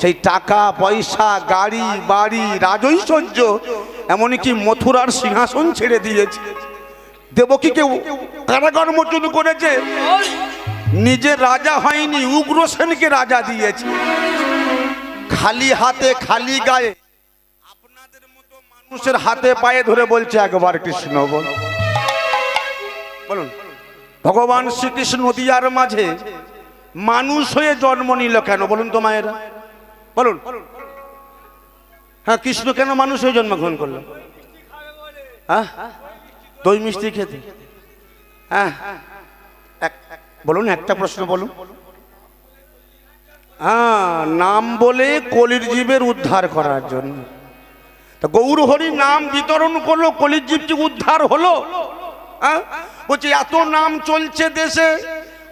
সেই টাকা পয়সা, গাড়ি বাড়ি, রাজৈশ্বর্য, এমনকি মথুরার সিংহাসন ছেড়ে দিয়েছে। দেবকীকে কারাগার মোচন করেছে, নিজে রাজা হয়নি, উগ্রসেনকে রাজা দিয়েছে। খালি হাতে খালি গায়ে আপনাদের মতো মানুষের হাতে পায়ে ধরে বলছে একবার কৃষ্ণ বল। বলুন, ভগবান শ্রীকৃষ্ণ নদিয়ার মাঝে মানুষ হয়ে জন্ম নিল কেন বলুন তো মায়েরা? বলুন, হ্যাঁ, কৃষ্ণ কেন মানুষ হয়ে জন্মগ্রহণ করলো? হ্যাঁ, দই মিষ্টি খেতে। হ্যাঁ, বলুন, একটা প্রশ্ন বলুন। হ্যাঁ, নাম বলে কলির জীবের উদ্ধার করার জন্য। তা গৌর হরি নাম বিতরণ করলো, কলির জীবটি উদ্ধার হলো। হ্যাঁ, বলছি এত নাম চলছে দেশে,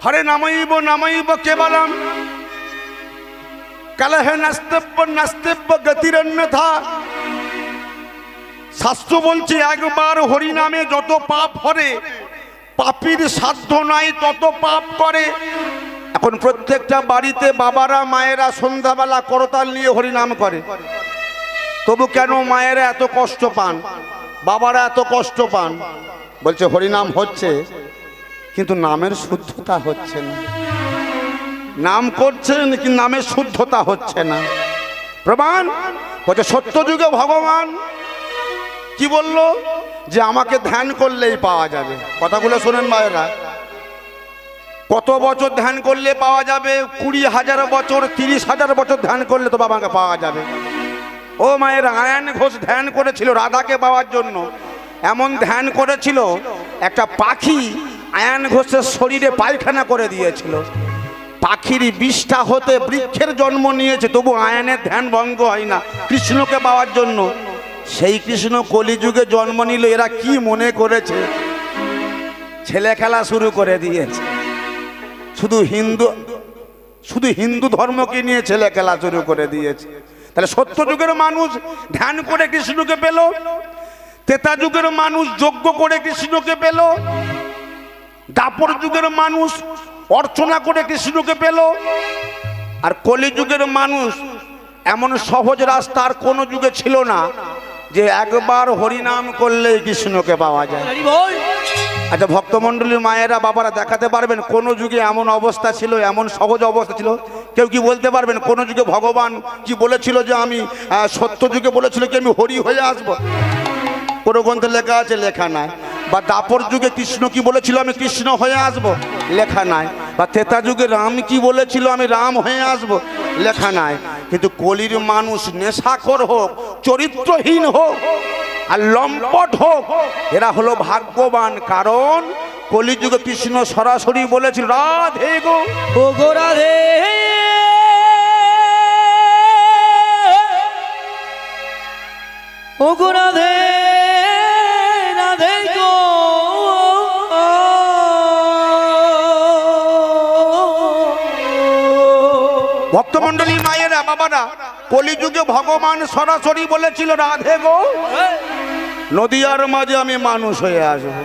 হরে নামাইব নামাইব কেবলম কালহে নাস্তেব্য নাস্তেব্য গতিরন্যথা। শাস্ত্র বলছে একবার হরি নামে যত পাপ হরে, পাপীর সাধ্য নাই তত পাপ করে। এখন প্রত্যেকটা বাড়িতে বাবারা মায়েরা সন্ধ্যাবেলা করতাল নিয়ে হরিনাম করে, তবু কেন মায়েরা এত কষ্ট পান, বাবারা এত কষ্ট পান? বলছে হরিনাম হচ্ছে কিন্তু নামের শুদ্ধতা হচ্ছে না। নাম করছেন কিন্তু নামের শুদ্ধতা হচ্ছে না। প্রমাণ বলছে সত্যযুগে ভগবান কি বলল? যে আমাকে ধ্যান করলেই পাওয়া যাবে। কথাগুলো শোনেন মায়েরা, কত বছর ধ্যান করলে পাওয়া যাবে? 20,000 বছর, 30,000 বছর ধ্যান করলে তো বাবাকে পাওয়া যাবে। ও মায়ের, আয়ন ঘোষ ধ্যান করেছিল রাধাকে পাওয়ার জন্য। এমন ধ্যান করেছিল, একটা পাখি আয়ন ঘোষের শরীরে পায়খানা করে দিয়েছিল। পাখির বিষ্ঠা হতে বৃক্ষের জন্ম নিয়েছে, তবু আয়নের ধ্যান ভঙ্গ হয় না কৃষ্ণকে পাওয়ার জন্য। সেই কৃষ্ণ কলিযুগে জন্ম নিল। এরা কি মনে করেছে? ছেলে খেলা শুরু করে দিয়েছে। শুধু হিন্দু ধর্মকে নিয়ে ছেলে খেলা শুরু করে দিয়েছে। তাহলে সত্য যুগের মানুষ ধ্যান করে কৃষ্ণকে পেল, ত্রেতা যুগের মানুষ যজ্ঞ করে কৃষ্ণকে পেল, দাপর যুগের মানুষ অর্চনা করে কৃষ্ণকে পেল, আর কলিযুগের মানুষ এমন সহজ রাস্তা আর কোন যুগে ছিল না যে একবার হরিনাম করলে কৃষ্ণকে পাওয়া যায়। আচ্ছা, ভক্তমণ্ডলীর মায়েরা বাবারা দেখাতে পারবেন কোন যুগে এমন অবস্থা ছিল, এমন সহজ অবস্থা ছিল? কেউ কি বলতে পারবেন কোন যুগে ভগবান কি বলেছিল যে আমি সত্য যুগে বলেছিল কি আমি হরি হয়ে আসবো? কোন গ্রন্থে লেখা আছে? লেখা নাই। বা দাপর যুগে কৃষ্ণ কি বলেছিল আমি কৃষ্ণ হয়ে আসবো? লেখা নাই। বা ত্রেতা যুগে রাম কি বলেছিল আমি রাম হয়ে আসবো? লেখা নাই। কিন্তু কলির মানুষ নেশাখোর হোক, চরিত্রহীন হোক আর লম্পট হোক, এরা হলো ভাগ্যবান। কারণ কলিযুগে কৃষ্ণ সরাসরি বলেছিল রাধে গো, ও গো রাধে, ও গো রাধে, রাধে গো। ভক্তমণ্ডলী মায়েরা বাবারা, কলিযুগে ভগবান সরাসরি বলেছিল রাধে গো, নদিয়ার মাঝে আমি মানুষ হয়ে আসবো।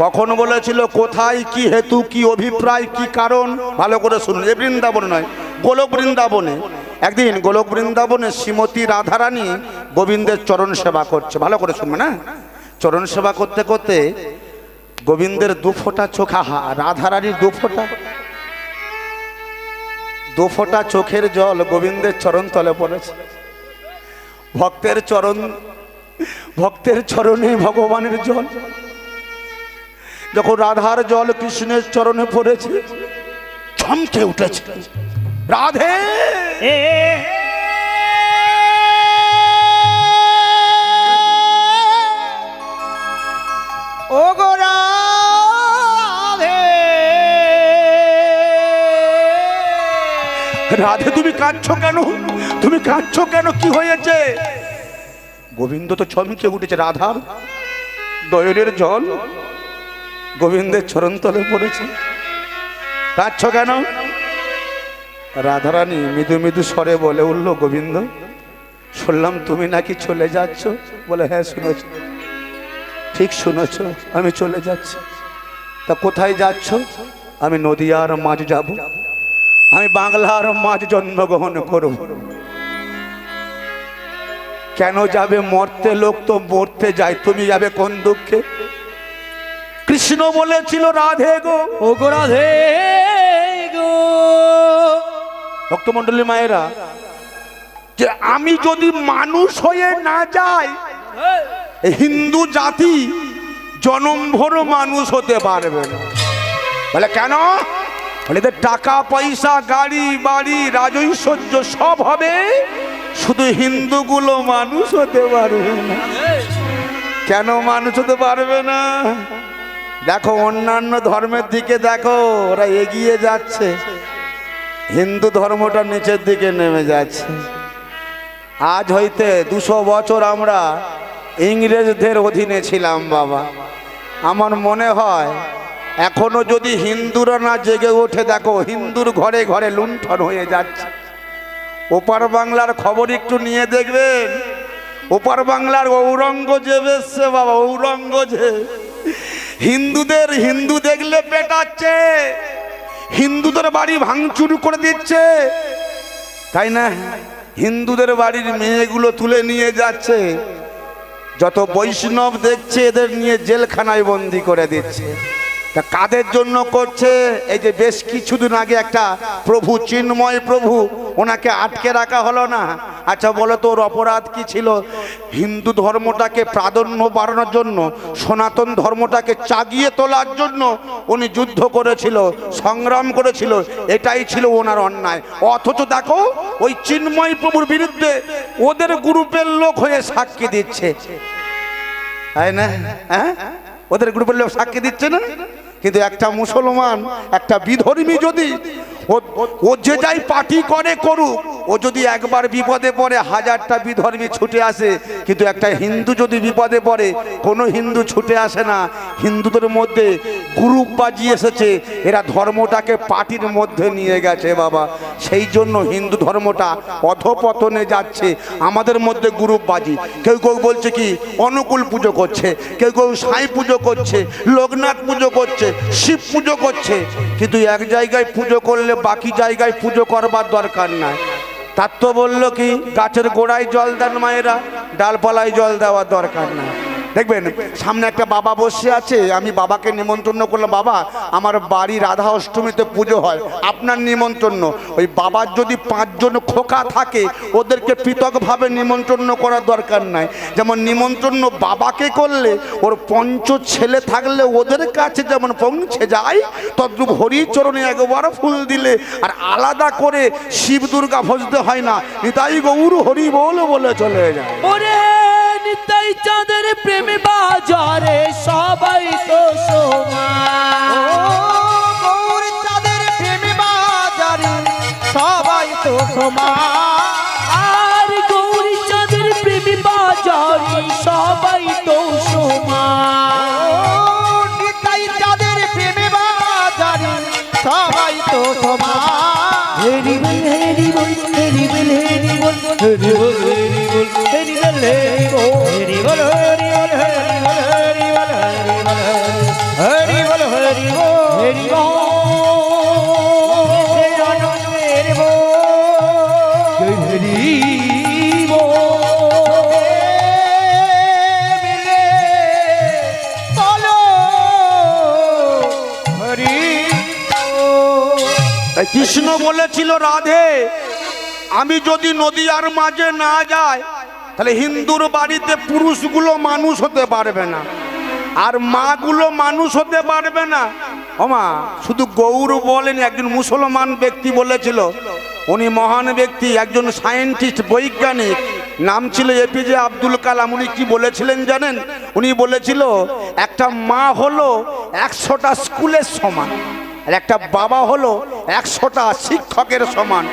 কখন বলেছিল, কোথায়, কি হেতু, কি অভিপ্রায়, কি কারণ? ভালো করে শুনুন। এ বৃন্দাবন নয়, গোলক বৃন্দাবনে। একদিন গোলক বৃন্দাবনে শ্রীমতী রাধারানী গোবিন্দের চরণ সেবা করছে। ভালো করে শুনবেন। না, চরণ সেবা করতে করতে গোবিন্দের দুফোঁটা চোখ, রাধারানীর দুফোঁটা চোখের জল গোবিন্দের চরণ তলে পড়েছে। ভক্তের চরণে ভগবানের জল। যখন রাধার জল কৃষ্ণের চরণে পড়েছে, চমকে উঠেছে রাধে। ও গো রাধে, রাধে তুমি কাঁদছো কেন? তুমি কাঁদছো কেন? কি হয়েছে? গোবিন্দ তো চমকে উঠেছে। রাধার দয়নের জল গোবিন্দের চরণ তলে পড়েছে, কাঁদছো কেন? রাধারানী মৃদু মৃদু স্বরে বলে উঠল, গোবিন্দ, শুনলাম তুমি নাকি চলে যাচ্ছ। বলে, হ্যাঁ শুনেছ, ঠিক শুনেছ, আমি চলে যাচ্ছি। তা কোথায় যাচ্ছ? আমি নদিয়ার মাঝ যাব। আমি বাংলার মাঝ জন্মগ্রহণ করব। কেন যাবে মরতে? লোক তো মরতে যায়, তুমি যাবে কোন দুঃখে? কৃষ্ণ বলেছিল রাধে গো, ও গো রাধে গো, ভক্তমণ্ডলী মায়েরা, যে আমি যদি মানুষ হয়ে না যাই, হিন্দু জাতি জনমভর মানুষ হতে পারবে না। বলে কেন? বলে এদের টাকা পয়সা গাড়ি বাড়ি রাজৈশ্বর্য সব হবে, শুধু হিন্দুগুলো মানুষ হতে পারবে না। কেন মানুষ হতে পারবে না? দেখো অন্যান্য ধর্মের দিকে দেখো, ওরা এগিয়ে যাচ্ছে, হিন্দু ধর্মটা নিচের দিকে নেমে যাচ্ছে। আজ হইতে 200 বছর আমরা ইংরেজদের অধীনে ছিলাম বাবা। আমার মনে হয় এখনো যদি হিন্দুরা না জেগে ওঠে, দেখো হিন্দুর ঘরে ঘরে লুণ্ঠন হয়ে যাচ্ছে। ওপার বাংলার খবর একটু নিয়ে দেখবেন, ওপার বাংলার ঔরঙ্গজেব এসছে বাবা, ঔরঙ্গজেব হিন্দু দেখলে পেটাচ্ছে, হিন্দুদের বাড়ি ভাঙচুর করে দিচ্ছে, তাই না? হিন্দুদের বাড়ির মেয়েগুলো তুলে নিয়ে যাচ্ছে, যত বৈষ্ণব দেখছে এদের নিয়ে জেলখানায় বন্দি করে দিচ্ছে। তা কাদের জন্য করছে? এই যে বেশ কিছুদিন আগে একটা প্রভু, চিন্ময় প্রভু, ওনাকে আটকে রাখা হলো না? আচ্ছা বলো তো ওর অপরাধ কি ছিল? হিন্দু ধর্মটাকে প্রাধান্য বাড়ানোর জন্য, সনাতন ধর্মটাকে চাগিয়ে তোলার জন্য উনি যুদ্ধ করেছিল, সংগ্রাম করেছিল, এটাই ছিল ওনার অন্যায়। অথচ দেখো ওই চিন্ময় প্রভুর বিরুদ্ধে ওদের গ্রুপের লোক হয়ে সাক্ষী দিচ্ছে, তাই না? হ্যাঁ, ওদের গ্রুপের লোক সাক্ষী দিচ্ছে না? কিন্তু একটা মুসলমান, একটা বিধর্মী যদি ও যে যাই পার্টি করে করুক, ও যদি একবার বিপদে পড়ে 1000টা বিধর্মী ছুটে আসে, কিন্তু একটা হিন্দু যদি বিপদে পড়ে কোনো হিন্দু ছুটে আসে না। হিন্দুদের মধ্যে গ্রুপ বাজি এসেছে, এরা ধর্মটাকে পার্টির মধ্যে নিয়ে গেছে বাবা। সেই জন্য হিন্দু ধর্মটা অধপতনে যাচ্ছে। আমাদের মধ্যে গ্রুপ বাজি, কেউ কেউ বলছে কি অনুকূল পুজো করছে, কেউ কেউ সাই পুজো করছে, লোকনাথ পুজো করছে, শিব পুজো করছে, কিন্তু এক জায়গায় পুজো করলে বাকি জায়গায় পুজো করবার দরকার নাই। তার তো বললো কি গাছের গোড়ায় জল দেন মায়েরা, ডালপালায় জল দেওয়ার দরকার নাই। দেখবেন সামনে একটা বাবা বসে আছে, আমি বাবাকে নিমন্ত্রণ করলাম, বাবা আমার বাড়ি রাধা অষ্টমীতে পুজো হয়, আপনার নিমন্ত্রণ। ওই বাবার যদি 5 জন খোকা থাকে, ওদেরকে পৃথকভাবে নিমন্ত্রণ করার দরকার নাই। যেমন নিমন্ত্রণ বাবাকে করলে ওর 5 ছেলে থাকলে ওদের কাছে যেমন পৌঁছে যায়, তদ্রূপ হরিচরণে একবার ফুল দিলে আর আলাদা করে শিব দুর্গা ভজতে হয় না, নিতাই গৌর হরি বল বলে চলে যায়। নিতাই চাঁদের প্রেমে বাজারে সবাই তো সমান, গৌর চাঁদের প্রেমে বাজারে সবাই তো সমান, আর গৌরী চাঁদের প্রেমে বাজারে সবাই তো সমান, নিতাই চাঁদের প্রেমে বাজারে সবাই তো সমান। হেরি বল হেরি বল হেরি বল হেরি বল হেরি বল হেরি বল হেরি বল হেরি বল হেরি বল হেরি বল হেরি বল হেরি বল হেরি বল কৃষ্ণ বলেছিল রাধে, আমি যদি নদীর মাঝে না যাই তাহলে হিন্দুর বাড়িতে পুরুষগুলো মানুষ হতে পারবে না, আর মাগুলো মানুষ হতে পারবে না। ওমা শুধু গৌর বলেন, একজন মুসলমান ব্যক্তি বলেছিল, উনি মহান ব্যক্তি, একজন সায়েন্টিস্ট বৈজ্ঞানিক, নাম ছিল এপিজে আব্দুল কালাম। উনি কি বলেছিলেন জানেন? উনি বলেছিল একটা মা হলো 100টা স্কুলের সমান, আর একটা বাবা হলো 100টা শিক্ষকের সমান।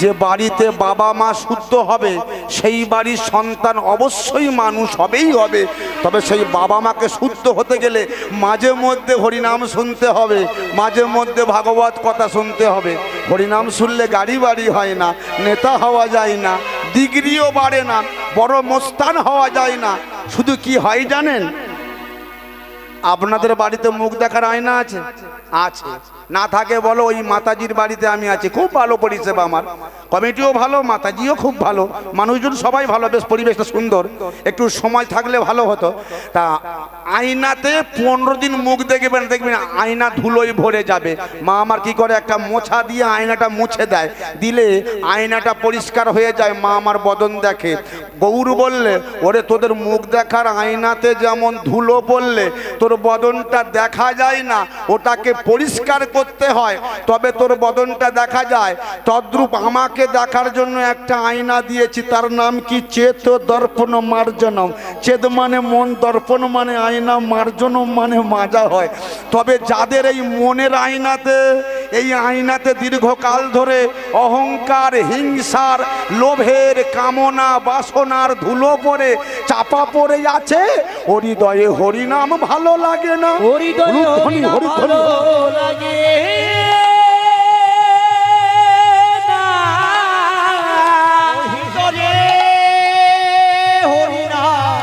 যে বাড়িতে বাবা মা শুদ্ধ হবে সেই বাড়ির সন্তান অবশ্যই মানুষ হবেই হবে। তবে সেই বাবা মাকে শুদ্ধ হতে গেলে মাঝে মধ্যে হরিনাম শুনতে হবে, মাঝে মধ্যে ভাগবত কথা শুনতে হবে। হরিনাম শুনলে গাড়ি বাড়ি হয় না, নেতা হওয়া যায় না, ডিগ্রিও বাড়ে না, বড় মস্তান হওয়া যায় না। শুধু কি হয় জানেন? আপনাদের বাড়িতে মুখ দেখার আয়না আছে? আছে। না থাকে বলো ওই মাতাজির বাড়িতে আমি আছি, খুব ভালো পরিষেবা আমার, কমিটিও ভালো, মাতাজিও খুব ভালো, মানুষজন সবাই ভালো, বেশ পরিবেশটা সুন্দর, একটু সময় থাকলে ভালো হতো। তা আয়নাতে 15 দিন মুখ দেখবেন, দেখবেন আয়না ধুলোয় ভরে যাবে। মা আমার কি করে, একটা মোছা দিয়ে আয়নাটা মুছে দেয়, দিলে আয়নাটা পরিষ্কার হয়ে যায়, মা আমার বদন দেখে। গৌর বললে, ওরে তোদের মুখ দেখার আয়নাতে যেমন ধুলো পড়লে তোর বদনটা দেখা যায় না, ওটাকে পরিষ্কার করতে হয় তবে তোর বদনটা দেখা যায়, তদ্রূপ আমাকে দেখার জন্য একটা আয়না দিয়েছি, তার নাম কি চেত দর্পণ মার্জনম। চেত মানে মন, দর্পণ মানে আয়না, মার্জনম মানে মাজা হয়। তবে যাদের এই মনের আয়নাতে, এই আয়নাতে দীর্ঘকাল ধরে অহংকার, হিংসার, লোভের, কামনা, বাসনার ধুলো পড়ে চাপা পড়ে আছে, হৃদয়ে হরিনাম ভালো লাগে না, হরিদয়ে হরিনাম ভালো লাগে না, হৃদয়ে হরিনাম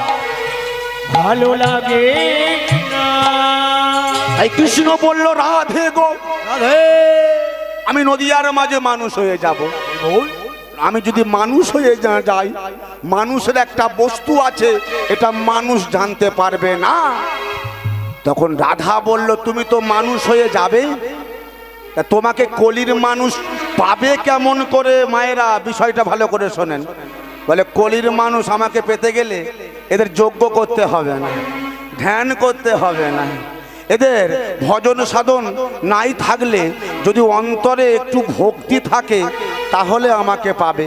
ভালো লাগে না। এই কৃষ্ণ বলল, রাধে গো, রাধে, আমি নদিয়ার মাঝে মানুষ হয়ে যাব। আমি যদি মানুষ হয়ে যাই, মানুষের একটা বস্তু আছে, এটা মানুষ জানতে পারবে না। তখন রাধা বলল, তুমি তো মানুষ হয়ে যাবে, তা তোমাকে কলির মানুষ পাবে কেমন করে? মায়েরা বিষয়টা ভালো করে শোনেন। বলে, কলির মানুষ আমাকে পেতে গেলে এদের যজ্ঞ করতে হবে না, ধ্যান করতে হবে না, এদের ভজন সাধন নাই থাকলে যদি অন্তরে একটু ভক্তি থাকে তাহলে আমাকে পাবে।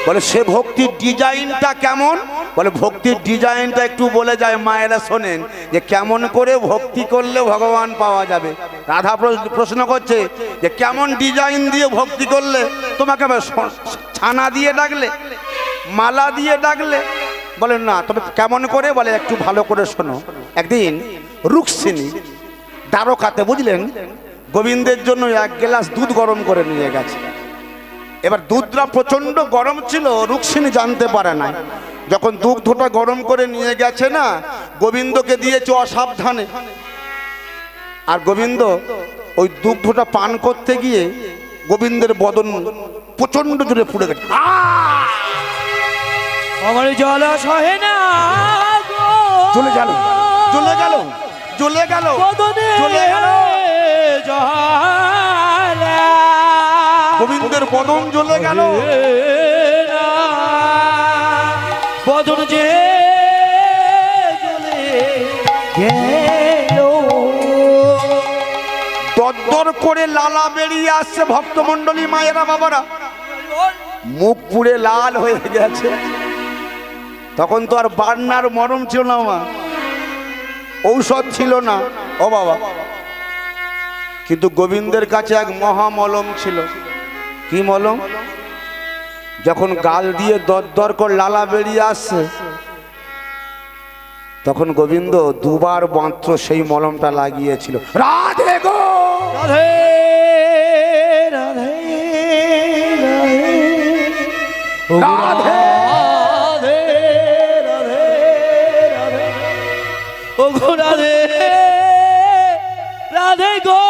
বলে, সে ভক্তির ডিজাইনটা কেমন? বলে, ভক্তির ডিজাইনটা একটু বলে যায়, মায়েরা শোনেন, যে কেমন করে ভক্তি করলে ভগবান পাওয়া যাবে। রাধা প্রশ্ন করছে যে কেমন ডিজাইন দিয়ে ভক্তি করলে তোমাকে ছানা দিয়ে ডাকলে, মালা দিয়ে ডাকলে? বলেন না, তবে কেমন করে? বলে, একটু ভালো করে শোনো। একদিন রুক্মিণী দ্বারকাতে, বুঝলেন, গোবিন্দের জন্য 1 গ্লাস দুধ গরম করে নিয়ে গেছে। এবার দুধটা প্রচন্ড গরম ছিল, রুক্মিণী জানতে পারে না। যখন দুধটা গরম করে নিয়ে গেছে না, গোবিন্দকে দিয়েছে অসাবধানে, আর গোবিন্দ ওই দুধটা পান করতে গিয়ে গোবিন্দের বদন প্রচন্ড জোরে পুড়ে গেছে। আমার জল সহে না গো, জ্বলে গেল, জ্বলে গেল, জ্বলে গেল, বদনে জ্বলে গেল, জ্বালা, গোবিন্দের বদন জ্বলে গেল। বদন যে জ্বলে গেল, দরদর করে লালা বেরিয়ে আসছে। ভক্তমণ্ডলী, মায়েরা, বাবারা, মুখ পুড়ে লাল হয়ে গেছে। তখন তো আর বান্নার মরম ছিল না, মা, ঔষধ ছিল না, ও বাবা, কিন্তু গোবিন্দের কাছে এক মহামলম ছিল। কি মলম? যখন গাল দিয়ে দরদর করে লালা বেরিয়ে আসছে, তখন গোবিন্দ দুবার মাত্র সেই মলমটা লাগিয়েছিল। রাধে গো, রাধে রাধে রাধে রাধে, রাধে রাধে, ও গো রাধে রাধে গো।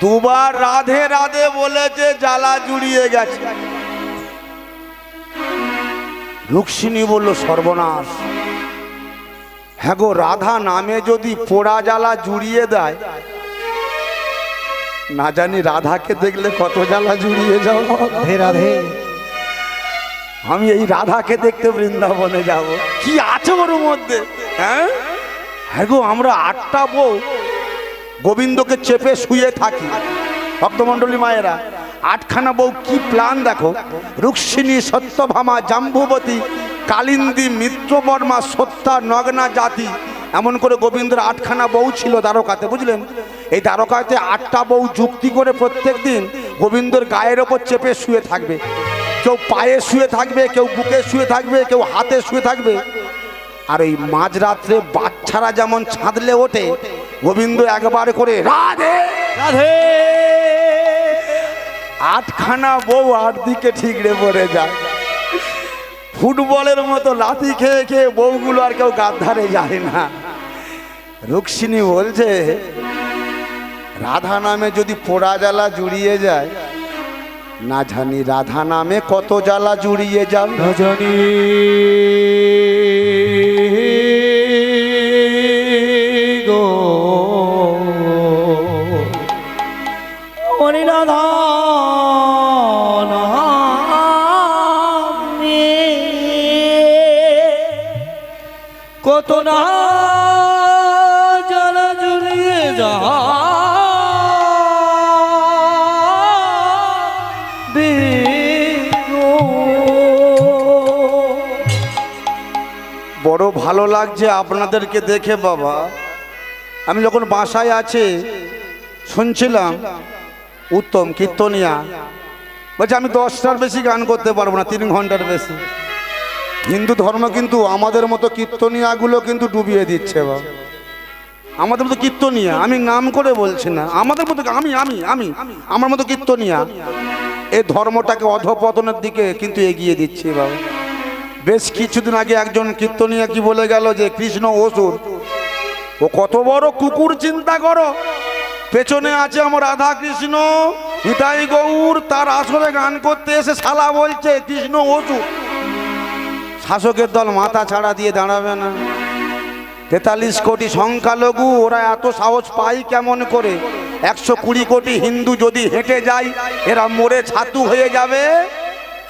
দুবার রাধে রাধে বলেছে, জ্বালা জুড়িয়ে গেছে। রুক্মিণী বলল, সর্বনাশ, হ্যাঁ গো, রাধা নামে যদি পোড়া জ্বালা জুড়িয়ে দেয়, না জানি রাধাকে দেখলে কত জ্বালা জুড়িয়ে যাও। রাধে রাধে, আমি এই রাধাকে দেখতে বৃন্দাবনে যাব, কি আছে ওর মধ্যে? হ্যাঁ, হ্যাঁ গো, আমরা 8টা বউ গোবিন্দকে চেপে শুয়ে থাকি। ভক্তমণ্ডলী, মায়েরা, 8খানা বউ, কি প্ল্যান দেখো। রুক্মিণী, সত্যভামা, জাম্বুবতী, কালিন্দী, মিত্রবর্মা, সত্যা, নগ্না জাতি, এমন করে গোবিন্দের 8খানা বউ ছিল দ্বারকাতে, বুঝলেন। এই দ্বারকাতে 8টা বউ যুক্তি করে প্রত্যেক দিন গোবিন্দর গায়ের ওপর চেপে শুয়ে থাকবে। কেউ পায়ে শুয়ে থাকবে, কেউ বুকে শুয়ে থাকবে, কেউ হাতে শুয়ে থাকবে। আর এই মাঝরাত্রে বাচ্চারা যেমন ছাদলে ওঠে, গোবিন্দ একবার করে রাধে রাধে, 8খানা বউ 8 দিকে ঠিকরে পড়ে যায়। ফুটবলের মতো লাথি খেয়ে খেয়ে বউগুলো আর কেউ গাদ্ধারে যায় না। রুক্মিণী বলছে রাধা নামে যদি পোড়া জ্বালা জুড়িয়ে যায়, না জানি রাধা নামে কত জ্বালা জুড়িয়ে যাবে। না জানি গো মনি রাধা নামে কত না জ্বালা জুড়িয়ে যাবে গো। বড় ভালো লাগছে আপনাদেরকে দেখে বাবা। আমি যখন বাসায় আছি শুনছিলাম উত্তম কীর্তনিয়া বলছে আমি 10টার বেশি গান করতে পারবো না, 3 ঘন্টার বেশি। হিন্দু ধর্ম কিন্তু আমাদের মতো কীর্তনিয়াগুলো কিন্তু ডুবিয়ে দিচ্ছে বাবা। আমাদের মতো কীর্তনিয়া, আমি নাম করে বলছি না, আমাদের মতো আমি আমি আমি আমার মতো কীর্তনিয়া এই ধর্মটাকে অধপতনের দিকে কিন্তু এগিয়ে দিচ্ছে বাবা। বেশ কিছুদিন আগে একজন কীর্তনিয়া কি বলে গেল যে কৃষ্ণ অসুর। ও কত বড় কুকুর চিন্তা করো, পেছনে আছে আমার রাধা কৃষ্ণ নিতাই গৌর, তার আসরে গান করতে এসে শালা বলছে কৃষ্ণ অসুর। শাসকের দল মাথা ছাড়া দিয়ে দাঁড়াবে না। 43 কোটি সংখ্যালঘু, ওরা এত সাহস পায় কেমন করে? 120 কোটি হিন্দু যদি হেঁটে যায় এরা মরে ছাতু হয়ে যাবে।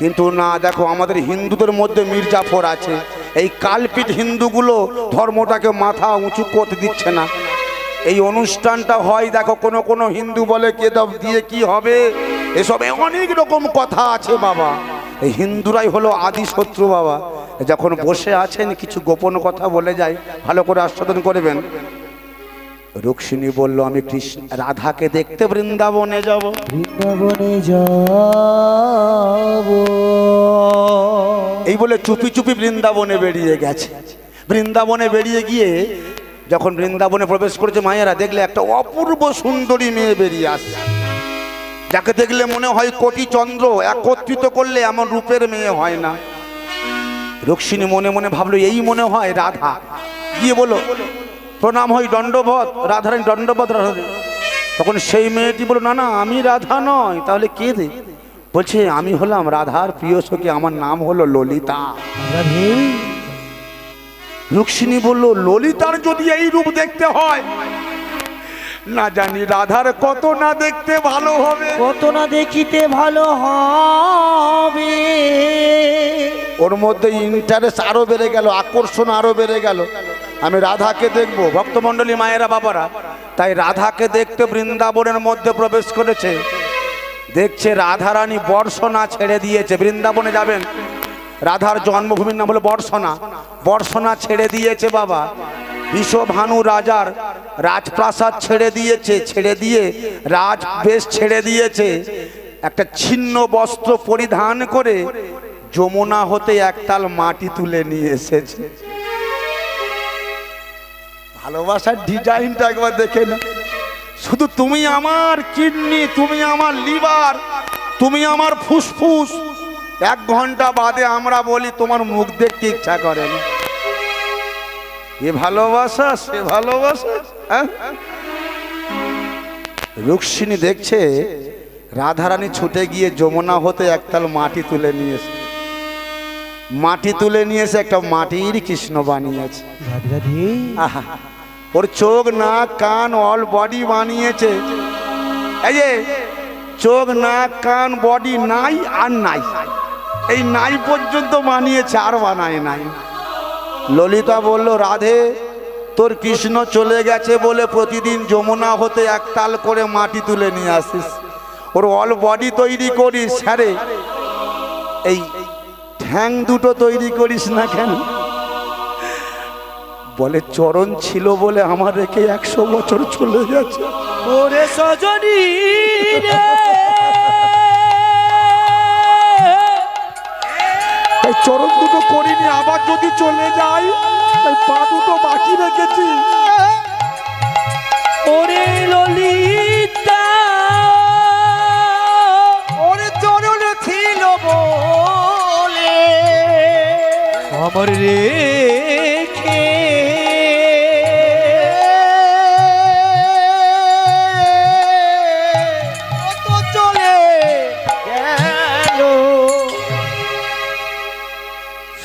কিন্তু না, দেখো আমাদের হিন্দুদের মধ্যে মির্জাফর আছে। এই কালপিট হিন্দুগুলো ধর্মটাকে মাথা উঁচু করতে দিচ্ছে না। এই অনুষ্ঠানটা হয় দেখো, কোনো কোনো হিন্দু বলে কে দাও দিয়ে কি হবে, এসবে অনেক রকম কথা আছে বাবা। এই হিন্দুরাই হলো আদি শত্রু বাবা। যখন বসে আছেন কিছু গোপন কথা বলে যায়, ভালো করে আস্বাদন করবেন। রুক্মিণী বলল আমি কৃষ্ণ রাধাকে দেখতে বৃন্দাবনে যাব। বৃন্দাবনে যাব এই বলে চুপি চুপি বৃন্দাবনে বেরিয়ে গেছে। বৃন্দাবনে বেরিয়ে গিয়ে যখন বৃন্দাবনে প্রবেশ করেছে, মায়েরা দেখলে একটা অপূর্ব সুন্দরী মেয়ে বেরিয়ে আসছে, যাকে দেখলে মনে হয় কোটি চন্দ্র একত্রিত করলে এমন রূপের মেয়ে হয় না। রুক্মিণী মনে মনে ভাবলো এই মনে হয় রাধা। গিয়ে বলো প্রণাম হয় দণ্ডবত, রাধারানী দণ্ডবত রাধা। তখন সেই মেয়েটি বলল না না আমি রাধা নয়। তাহলে কে রে? বলছে আমি হলাম রাধার প্রিয় সখী, আমার নাম হলো ললিতা। রুক্মিণী বলল ললিতার যদি এই রূপ দেখতে হয়, না জানি রাধার কত না দেখতে ভালো হবে, কত না দেখিতে ভালো হবে। ওর মধ্যে ইন্টারেস্ট আরো বেড়ে গেল, আকর্ষণ আরো বেড়ে গেল। আমি রাধাকে দেখবো। ভক্তমণ্ডলী মায়েরা বাবারা, তাই রাধাকে দেখতে বৃন্দাবনের মধ্যে প্রবেশ করেছে। দেখছে রাধারানী বর্ষণা ছেড়ে দিয়েছে। বৃন্দাবনে যাবেন, রাধার জন্মভূমির নাম হলো বর্ষণা। বর্ষণা ছেড়ে দিয়েছে বাবা। বিশ্বভানু রাজার রাজপ্রাসাদ ছেড়ে দিয়েছে, ছেড়ে দিয়ে রাজবেশ ছেড়ে দিয়েছে। একটা ছিন্ন বস্ত্র পরিধান করে যমুনা হতে একতাল মাটি তুলে নিয়ে এসেছে। ভালোবাসার ডিজাইনটা একবার দেখে না। শুধু তুমি আমার কিডনি, তুমি আমার লিভার, তুমি আমার ফুসফুস। 1 ঘন্টা বাদে আমরা বলি তোমার মুখ দেখতে ইচ্ছা করে না। এ ভালোবাসা, সে ভালোবাসা। রুক্মিণী দেখছে রাধারানী ছুটে গিয়ে যমুনা হতে একতাল মাটি তুলে নিয়েছে। মাটি তুলে নিয়েছে, একটা মাটির কৃষ্ণ বানিয়েছে। আহা, ওর চোখ নাক কান অল বডি বানিয়েছে। এই যে চোখ নাক কান বডি নাই আর নাই, এই নাই পর্যন্ত বানিয়েছে, আর বানায় নাই। ললিতা বলল রাধে তোর কৃষ্ণ চলে গেছে বলে প্রতিদিন যমুনা হতে একতাল করে মাটি তুলে নিয়ে আসিস, ওর অল বডি তৈরি করিস, স্যারে এই ঠ্যাং দুটো তৈরি করিস না কেন? বলে চরণ ছিল বলে আমার রেখে 100 বছর চলে গেছে। ওরে সজনী রে, এই চরণ দুটো করিনি, আবার যদি চলে যাই এই পা দুটো বাকি রেখেছি। ওরে ললিতা, ওরে চরণ ছিল বলে আমার রেখে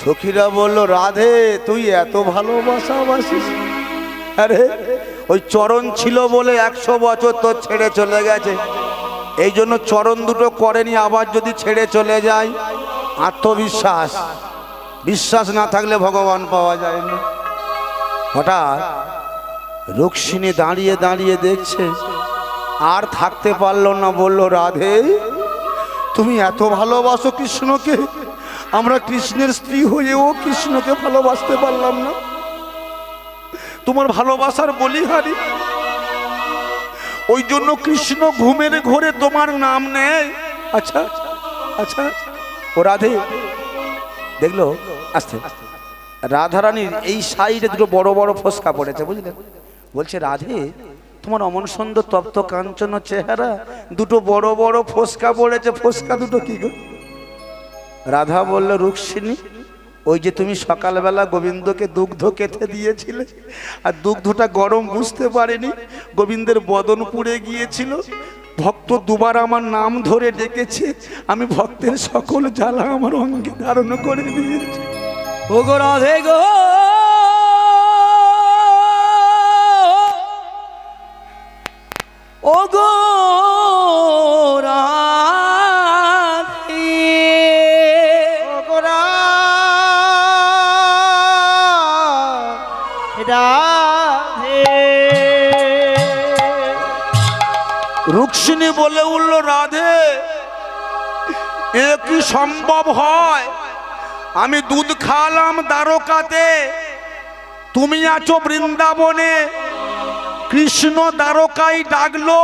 সখীরা বলল, রাধে তুই এত ভালোবাসিস? আরে ওই চরণ ছিল বলে 100 বছর তোর ছেড়ে চলে গেছে, এই জন্য চরণ দুটো করেনি, আবার যদি ছেড়ে চলে যায়। আত্মবিশ্বাস, বিশ্বাস না থাকলে ভগবান পাওয়া যায় না। হঠাৎ রুক্মিণী দাঁড়িয়ে দাঁড়িয়ে দেখছে, আর থাকতে পারলো না, বলল, রাধে তুমি এত ভালোবাসো কৃষ্ণকে, আমরা কৃষ্ণের স্ত্রী হয়েও কৃষ্ণকে ভালোবাসতে পারলাম না, তোমার ভালোবাসার বলিহারি, ওই জন্য কৃষ্ণ ঘুমের ঘোরে তোমার নাম নেয়। আচ্ছা আচ্ছা, ও রাধে দেখলো আস্তে, রাধারানীর এই সাইডে দুটো বড় বড় ফোসকা পড়েছে, বুঝলেন? বলছে, রাধে তোমার অমন সুন্দর তপ্ত কাঞ্চন চেহারা, দুটো বড় বড় ফোসকা পড়েছে, ফোসকা দুটো কি গো? রাধা বলল, রুক্মিণী ওই যে তুমি সকালবেলা গোবিন্দকে দুগ্ধ কেটে দিয়েছিলে, আর দুগ্ধটা গরম বুঝতে পারেনি, গোবিন্দের বদন পুড়ে গিয়েছিল, ভক্ত দুবার আমার নাম ধরে ডেকেছে, আমি ভক্তের সকল জ্বালা আমার অঙ্গে ধারণ করে নিয়েছি। ও গো রাধে গো, ও গো রাধে, ও গো রাধে। রুক্মিণী বলে উঠল, রাধে এ কি সম্ভব হয়? আমি দুধ খাওয়ালাম দ্বারকাতে, তুমি আছো বৃন্দাবনে, কৃষ্ণ দ্বারকায় ডাকলো,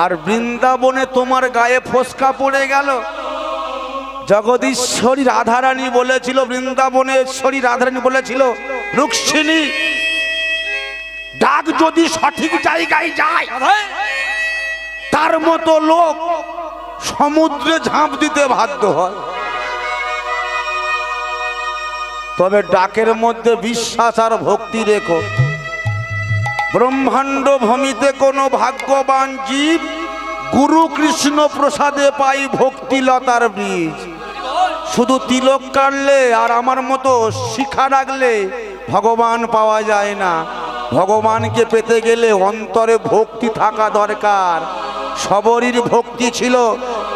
আর বৃন্দাবনে তোমার গায়ে ফোসকা পড়ে গেল। জগদীশ্বরী রাধারানী বলেছিল, বৃন্দাবনেশ্বরী রাধারানী বলেছিল, রুক্মিণী ডাক যদি সঠিক জায়গায় যায়, তার মতো লোক সমুদ্রে ঝাঁপ দিতে বাধ্য হয়, তবে ডাকের মধ্যে বিশ্বাস আর ভক্তি রেখো। ব্রহ্মাণ্ড ভূমিতে কোনো ভাগ্যবান জীব গুরু কৃষ্ণ প্রসাদে পাই ভক্তিলতার বীজ। শুধু তিলক কাটলে আর আমার মতো শিখা রাখলে ভগবান পাওয়া যায় না। ভগবানকে পেতে গেলে অন্তরে ভক্তি থাকা দরকার। সবরীর ভক্তি ছিল,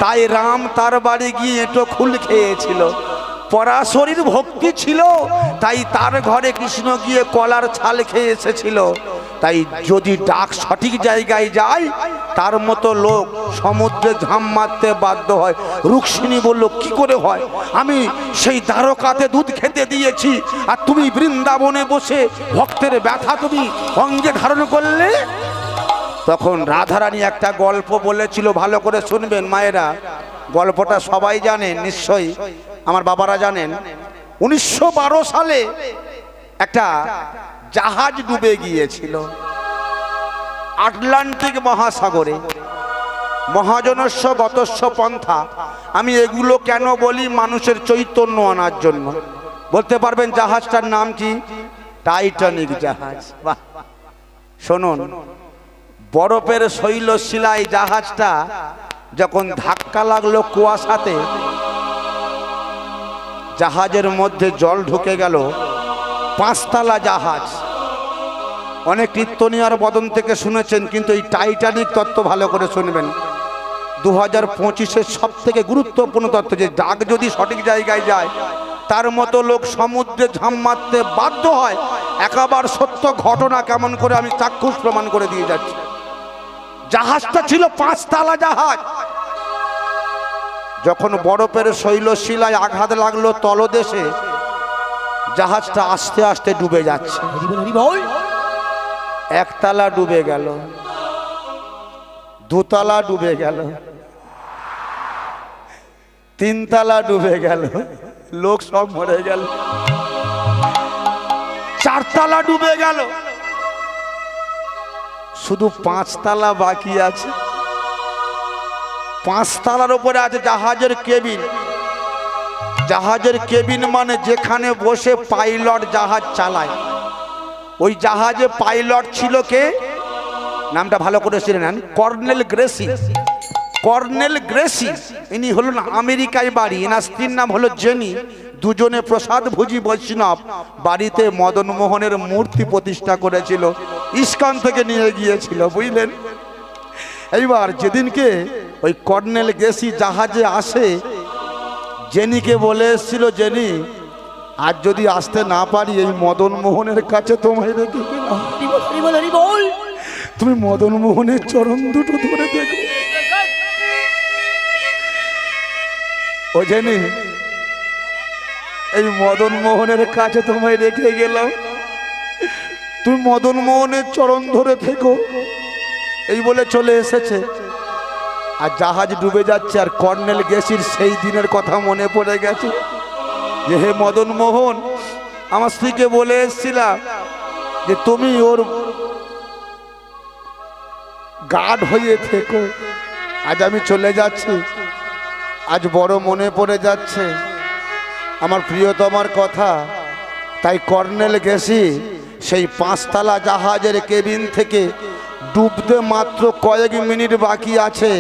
তাই রাম তার বাড়ি গিয়ে এঁটো খুল খেয়েছিল। পরাশরীর ভক্তি ছিল, তাই তার ঘরে কৃষ্ণ গিয়ে কলার ছাল খেয়ে এসেছিল। তাই যদি ডাক সঠিক জায়গায় যায়, তার মতো লোক সমুদ্রে ঝাঁপ মারতে বাধ্য হয়। রুক্মিণী বলল, কি করে হয়? আমি সেই দ্বারকাতে দুধ খেতে দিয়েছি, আর তুমি বৃন্দাবনে বসে ভক্তের ব্যথা তুমি অঙ্গে ধারণ করলে। তখন রাধারানী একটা গল্প বলেছিল, ভালো করে শুনবেন মায়েরা। গল্পটা সবাই জানেন নিশ্চয়ই, আমার বাবারা জানেন। 1912 সালে একটা জাহাজ ডুবে গিয়েছিল আটলান্টিক মহাসাগরে। মহাজনস্য গতস্য পন্থা। আমি এগুলো কেন বলি? মানুষের চৈতন্য আনার জন্য। বলতে পারবেন জাহাজটার নাম কি? টাইটানিক জাহাজ। বাহ, শুনুন, বরফের শৈলশিলায় জাহাজটা যখন ধাক্কা লাগলো কুয়াশাতে, জাহাজের মধ্যে জল ঢুকে গেল। 5 তলা জাহাজ। অনেক কীর্তনিয়ার বদন থেকে শুনেছেন, কিন্তু এই টাইটানিক তত্ত্ব ভালো করে শুনবেন। 2025-এর সব থেকে গুরুত্বপূর্ণ তত্ত্ব, যে ডাক যদি সঠিক জায়গায় যায়, তার মতো লোক সমুদ্রে ঝাঁপ মারতে বাধ্য হয়। একেবারে সত্য ঘটনা, কেমন করে আমি চাক্ষুষ প্রমাণ করে দিয়ে যাচ্ছি। জাহাজটা ছিল 5 তলা জাহাজ। যখন বরফের শৈলশিলায় আঘাত লাগলো তলদেশে, জাহাজটা আস্তে আস্তে ডুবে যাচ্ছে। 1 তলা ডুবে গেল, 2 তলা ডুবে গেল, 3 তলা ডুবে গেল, লোক সব মরে গেল। 4 তলা ডুবে গেল, শুধু 5 তলা বাকি আছে। 5 তলার উপরে আছে জাহাজের কেবিন। জাহাজের কেবিন মানে যেখানে বসে পাইলট জাহাজ চালায়। ওই জাহাজে পাইলট ছিল কে? নামটা ভালো করে শুনে নেন, কর্নেল গ্রেসি। কর্নেল গ্রেসি, ইনি হলেন আমেরিকায় বাড়ি, এনার স্ত্রীর নাম হলো জেনি। দুজনে প্রসাদ ভোজি বৈষ্ণব, বাড়িতে মদন মোহনের মূর্তি প্রতিষ্ঠা করেছিল, ইস্কন থেকে নিয়ে গিয়েছিল, বুঝলেন। এইবার যেদিনকে ওই কর্নেল গ্রেসি জাহাজে আসে, জেনিকে বলে এসেছিল, জেনি আজ যদি আসতে না পারি এই মদন মোহনের কাছে তোমায় রেখে গেলাম, তুমি মদন মোহনের চরণ দুটো ধরে দেখো। ও জেনি, এই মদন মোহনের কাছে তোমায় রেখে গেলাম, তুমি মদন মোহনের চরণ ধরে থেকো, এই বলে চলে এসেছে। আর জাহাজ ডুবে যাচ্ছে, আর কর্নেল গ্রেসির সেই দিনের কথা মনে পড়ে গেছে যে হে মদন মোহন, আমার স্ত্রীকে বলে এসেছিলাম যে তুমি ওর গার্ড হয়ে থেকো, আজ আমি চলে যাচ্ছি, আজ বড় মনে পড়ে যাচ্ছে আমার প্রিয়তমার কথা। তাই কর্নেল গ্রেসি সেই 5 তলা জাহাজের কেবিন থেকে ডুবতে মাত্র কয়েক মিনিট বাকি আছে,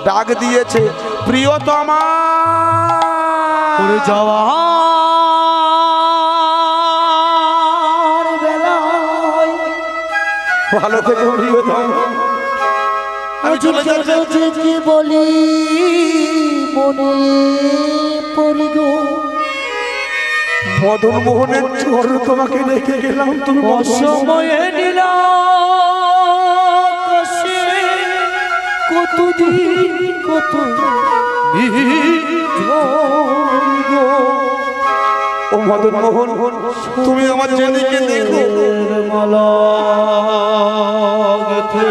ডাক দিয়েছে, প্রিয়তমা। উড়ে যাওয়ার বেলায় ভালো থেকে প্রিয়তমা, আমি চলে যাচ্ছি। বলি মনে পড়ি গো, মদন মোহনের চর তোমাকে রেখে গেলাম, তুমি অসময়ে কতদিন কত ও মদন মোহন, তুমি আমার জেনিকে দেখো, মালা গেথে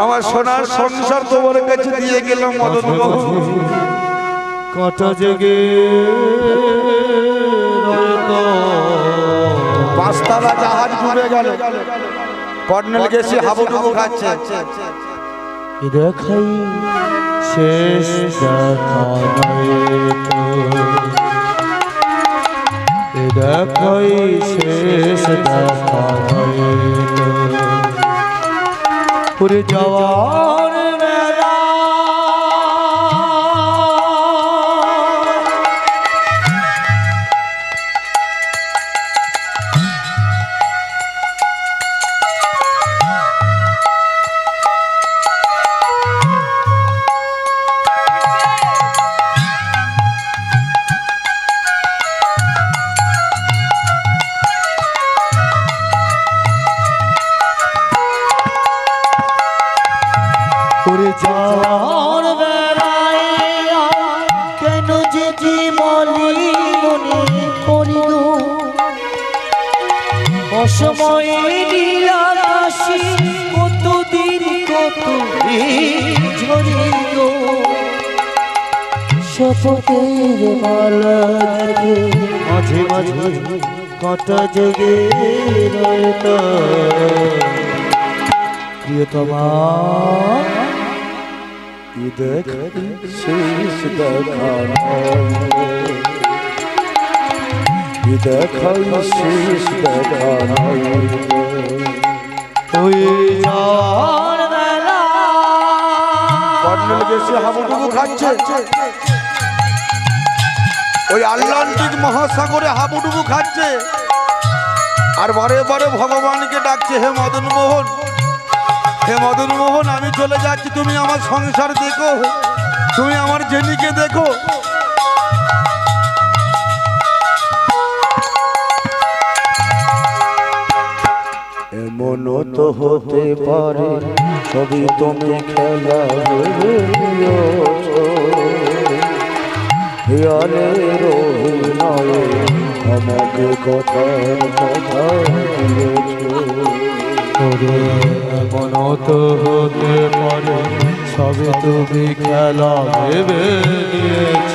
আমার সোনার সংসার তোমার কাছে দিয়ে গেলাম মদন মোহন। কাঁটা জেগে 5 তলা জাহাজ ডুবে গেল, কর্নেল গ্রেসি হাবুডুবু খাচ্ছে। দেখাই শেষ দেখা দেখাই শেষ দেখা পুরে যাওয়ার বেলা পুরে যাওয়ার বেলায় কেন যে জীবনী মনে পড়িল, অসময়ে নীলাকাশে কতদিন কত ঝরিল, শপথের মালা মাঝে মাঝে কাঁটা জেগে রইত। প্রিয়তমা দেখ শেষ দেখা দেখাই শেষ দেখা ওই যাওয়ার বেলা কর্নেল গ্রেসি হাবুডুবু খাচ্ছে, ওই আটলান্টিক মহাসাগরে হাবুডুবু খাচ্ছে, আর বারে বারে ভগবানকে ডাকছে, হে মদন মোহন, হে মদন মোহন, আমি চলে যাচ্ছি, তুমি আমার সংসার দেখো, তুমি আমার জেনিকে দেখো। এমন তো হতে পারে সবই তুমি খেলা হেয়ালের অভিনয়ে আমাকে কথা কথা এমন তো হতে পারে সবে তুমি খেলা ভেবে নিয়েছ,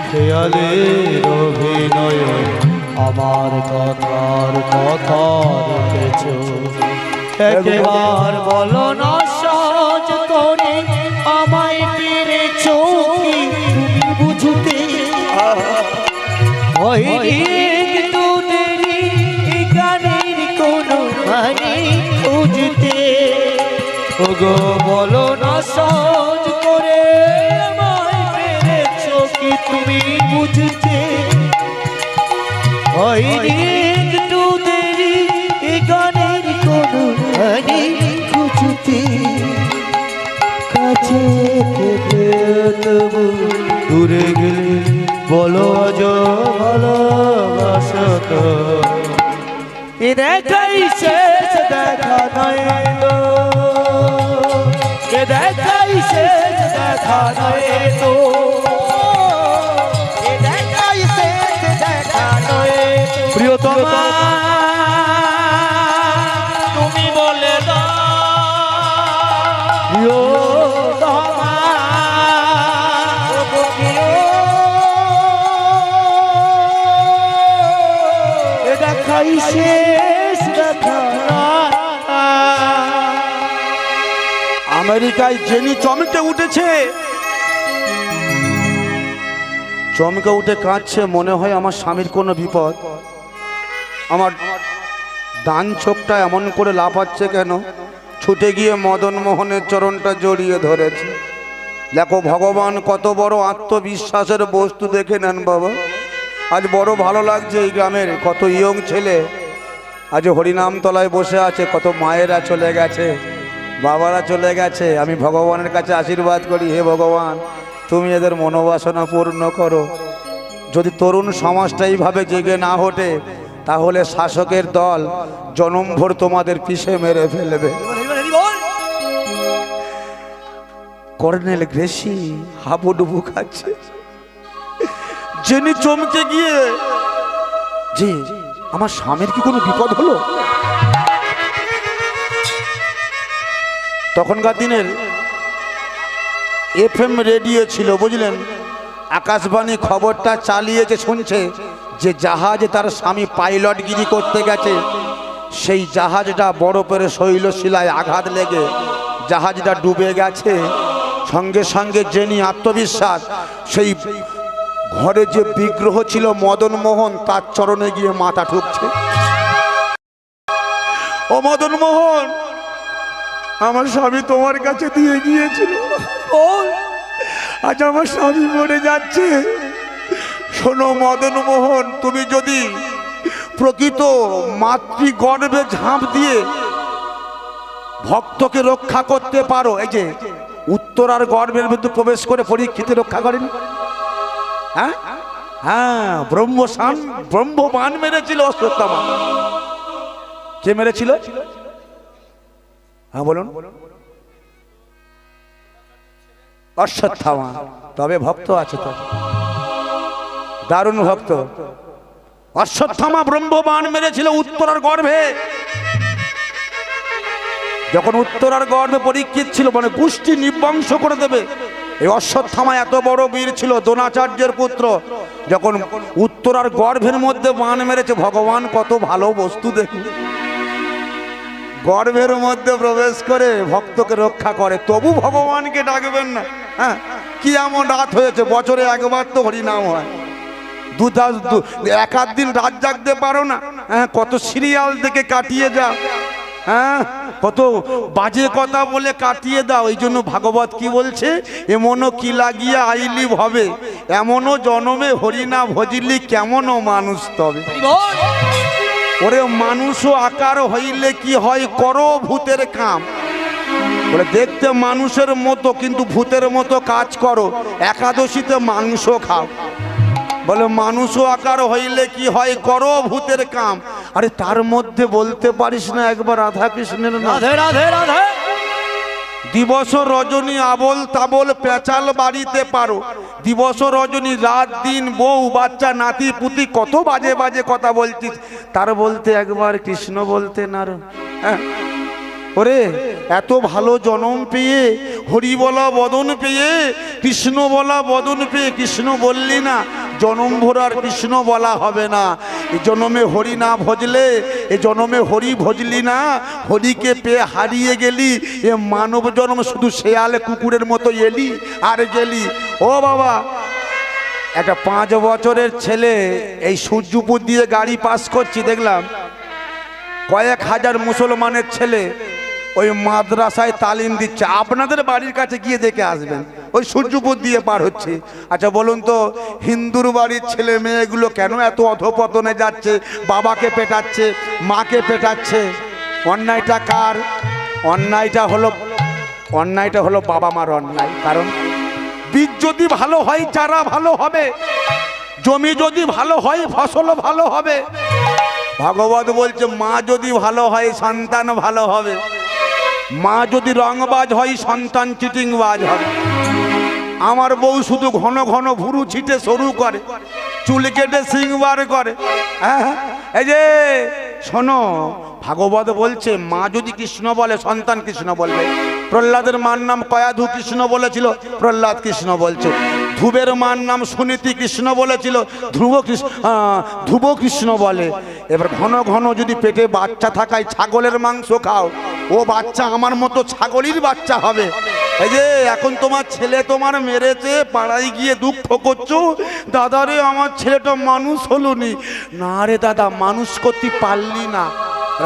খেয়ালের অভিনয়ে আমার কথার কথা রেখেছ। একবার বলো না সহজ করে আমায় পেরেছ কি তুমি বুঝতে, একটু দেরি গানের কোনো মানে খুঁজতে। ওগো বলো না সহজ করে আমায় পেরেছো কি তুমি বুঝতে হয়নি একটু দেরি এ গানের কোনো হানি খুঁজতে কাছে থেকে তবু দূরে গেলে বলো আজ ভালোবাসা তো এ দেখাই শেষ দেখা নয় তো এ দেখাই শেষ দেখা নয় তো এ দেখাই শেষ দেখা নয় প্রিয়তমা তুমি বলে দাও প্রিয়তমা এ দেখাই শেষ দেখা আমেরিকায় জেনি চমকে উঠেছে, চমকে উঠে কাঁদছে। মনে হয় আমার স্বামীর কোনো বিপদ। আমার ডান চোখটা এমন করে লাফাচ্ছে কেন? ছুটে গিয়ে মদন মোহনের চরণটা জড়িয়ে ধরেছে। দেখো ভগবান কত বড় আত্মবিশ্বাসের বস্তু, দেখে নেন বাবা। আজ বড় ভালো লাগছে, এই গ্রামের কত ইয়ং ছেলে আজ হরিনামতলায় বসে আছে, কত মায়েরা চলে গেছে, বাবারা চলে গেছে। আমি ভগবানের কাছে আশীর্বাদ করি, হে ভগবান তুমি এদের মনোবাসনা পূর্ণ করো। যদি তরুণ সমাজটা এইভাবে জেগে না ওঠে তাহলে শাসকের দল জনমভর তোমাদের পিছে মেরে ফেলবে। কর্নেল গ্রেসি হাবুডুবু খাচ্ছে। জেনি চমকে গিয়ে, যে আমার স্বামীর কি কোনো বিপদ হলো? তখনকার দিনের FM রেডিও ছিল, বুঝলেন। আকাশবাণী খবরটা চালিয়েছে, শুনছে যে জাহাজে তার স্বামী পাইলটগিরি করতে গেছে, সেই জাহাজটা বরফের শৈলশিলায় আঘাত লেগে জাহাজটা ডুবে গেছে। সঙ্গে সঙ্গে জেনি আত্মবিশ্বাস, সেই ঘরে যে বিগ্রহ ছিল মদন মোহন, তার চরণে গিয়ে মাথা ঠুকছে। ও মদন মোহন, আমার স্বামী তোমার কাছে দিয়ে গিয়েছিল, আজ আমার স্বামী মরে যাচ্ছে। শোনো মদন মোহন, তুমি যদি প্রকৃত মাতৃগর্ভে ঝাঁপ দিয়ে ভক্তকে রক্ষা করতে পারো, এই যে উত্তরার গর্ভের মধ্যে প্রবেশ করে পরীক্ষিতে রক্ষা করেন, হ্যাঁ হ্যাঁ, ব্রহ্মবান মেরেছিল অশ্বত্থামা। কে মেরেছিল? হ্যাঁ বলুন। অশ্বত্থামা। তবে ভক্ত আছে তো, দারুণ ভক্ত। অশ্বত্থামা ব্রহ্মবান মেরেছিল উত্তরার গর্ভে। যখন উত্তরার গর্ভে পরীক্ষিত ছিল, মানে গোষ্ঠী নিবংশ করে দেবে, এই অশ্বত্থামা এত বড় বীর ছিল, দ্রোণাচার্যের পুত্র। যখন উত্তরার গর্ভের মধ্যে বাণ মেরেছে, ভগবান কত ভালো বস্তু দেখুন, গর্ভের মধ্যে প্রবেশ করে ভক্তকে রক্ষা করে। তবু ভগবানকে ডাকবেন না? হ্যাঁ, কি এমন রাত হয়েছে, বছরে একবার তো হরিনাম হয়, এক আধ দিন রাত জাগতে পারো না? হ্যাঁ, কত সিরিয়াল দেখে কাটিয়ে যাও, হ্যাঁ, কত বাজে কথা বলে কাটিয়ে দাও। এই জন্য ভাগবত কি বলছে? এমনও কি লাগিয়া আইলি ভবে, এমনও জনমে হরিনা ভজিলি কেমনও মানুষ তবে। ওরে মানুষও আকার হইলে কি হয়, করো ভূতের কাম। বলে দেখতে মানুষের মতো কিন্তু ভূতের মতো কাজ করো, একাদশীতে মাংস খাও। বলে মানুষও আকার হইলে কি হয়, করো ভূতের কাম। আরে তার মধ্যে বলতে পারিস না একবার রাধা কৃষ্ণের নাম? রাধে রাধে রাধে। দিবস রজনী আবল তাবল পেঁচাল বাড়িতে পারো, দিবস রজনী রাত দিন বউ বাচ্চা নাতি পুতি কত বাজে বাজে কথা বলছিস, তার বলতে একবার কৃষ্ণ বলতে না? হ্যাঁ, ওরে এত ভালো জনম পেয়ে, হরি বলা বদন পেয়ে, কৃষ্ণ বলা বদন পেয়ে কৃষ্ণ বললি না, জনম ভরার কৃষ্ণ বলা হবে না। এ জনমে হরি না ভজলে, এ জনমে হরি ভজলি না, হরিকে পেয়ে হারিয়ে গেলি। এ মানব জন্ম শুধু শেয়ালে কুকুরের মতো এলি আর গেলি। ও বাবা, একটা 5 বছরের ছেলে এই সূর্যপুর দিয়ে গাড়ি পাস করছি, দেখলাম কয়েক হাজার মুসলমানের ছেলে ওই মাদ্রাসায় তালিম দিচ্ছে, আপনাদের বাড়ির কাছে গিয়ে দেখে আসবেন, ওই সূর্যপুর দিয়ে পার হচ্ছে। আচ্ছা বলুন তো, হিন্দুর বাড়ির ছেলে মেয়েগুলো কেন এত অধপতনে যাচ্ছে? বাবাকে পেটাচ্ছে, মাকে পেটাচ্ছে। অন্যায়টা কার? অন্যায়টা হলো বাবা মার অন্যায়। কারণ বীজ যদি ভালো হয় চারা ভালো হবে, জমি যদি ভালো হয় ফসলও ভালো হবে। ভাগবত বলছে মা যদি ভালো হয় সন্তান ভালো হবে, মা যদি রংবাজ হয় সন্তান চিটিংবাজ হবে। আমার বউ শুধু ঘন ঘন ভুরু ছিটে সরু করে, চুল কেটে সিং বার করে। হ্যাঁ, এই যে শোনো, ভাগবত বলছে মা যদি কৃষ্ণ বলে সন্তান কৃষ্ণ বলবে। প্রহ্লাদের মার নাম কয়াধু কৃষ্ণ বলেছিল, প্রহ্লাদ কৃষ্ণ বলছে। ধ্রুবের মার নাম সুনীতি কৃষ্ণ বলেছিল, ধ্রুব কৃষ্ণ বলে। এবার ঘন ঘন যদি পেটে বাচ্চা থাকায় ছাগলের মাংস খাও, ও বাচ্চা আমার মতো ছাগলের বাচ্চা হবে। এই যে এখন তোমার ছেলে তোমার মেরেছে, পাড়ায় গিয়ে দুঃখ করছো, দাদা রে আমার ছেলেটা মানুষ হলো নি। না রে দাদা, মানুষ করতে পারলি না।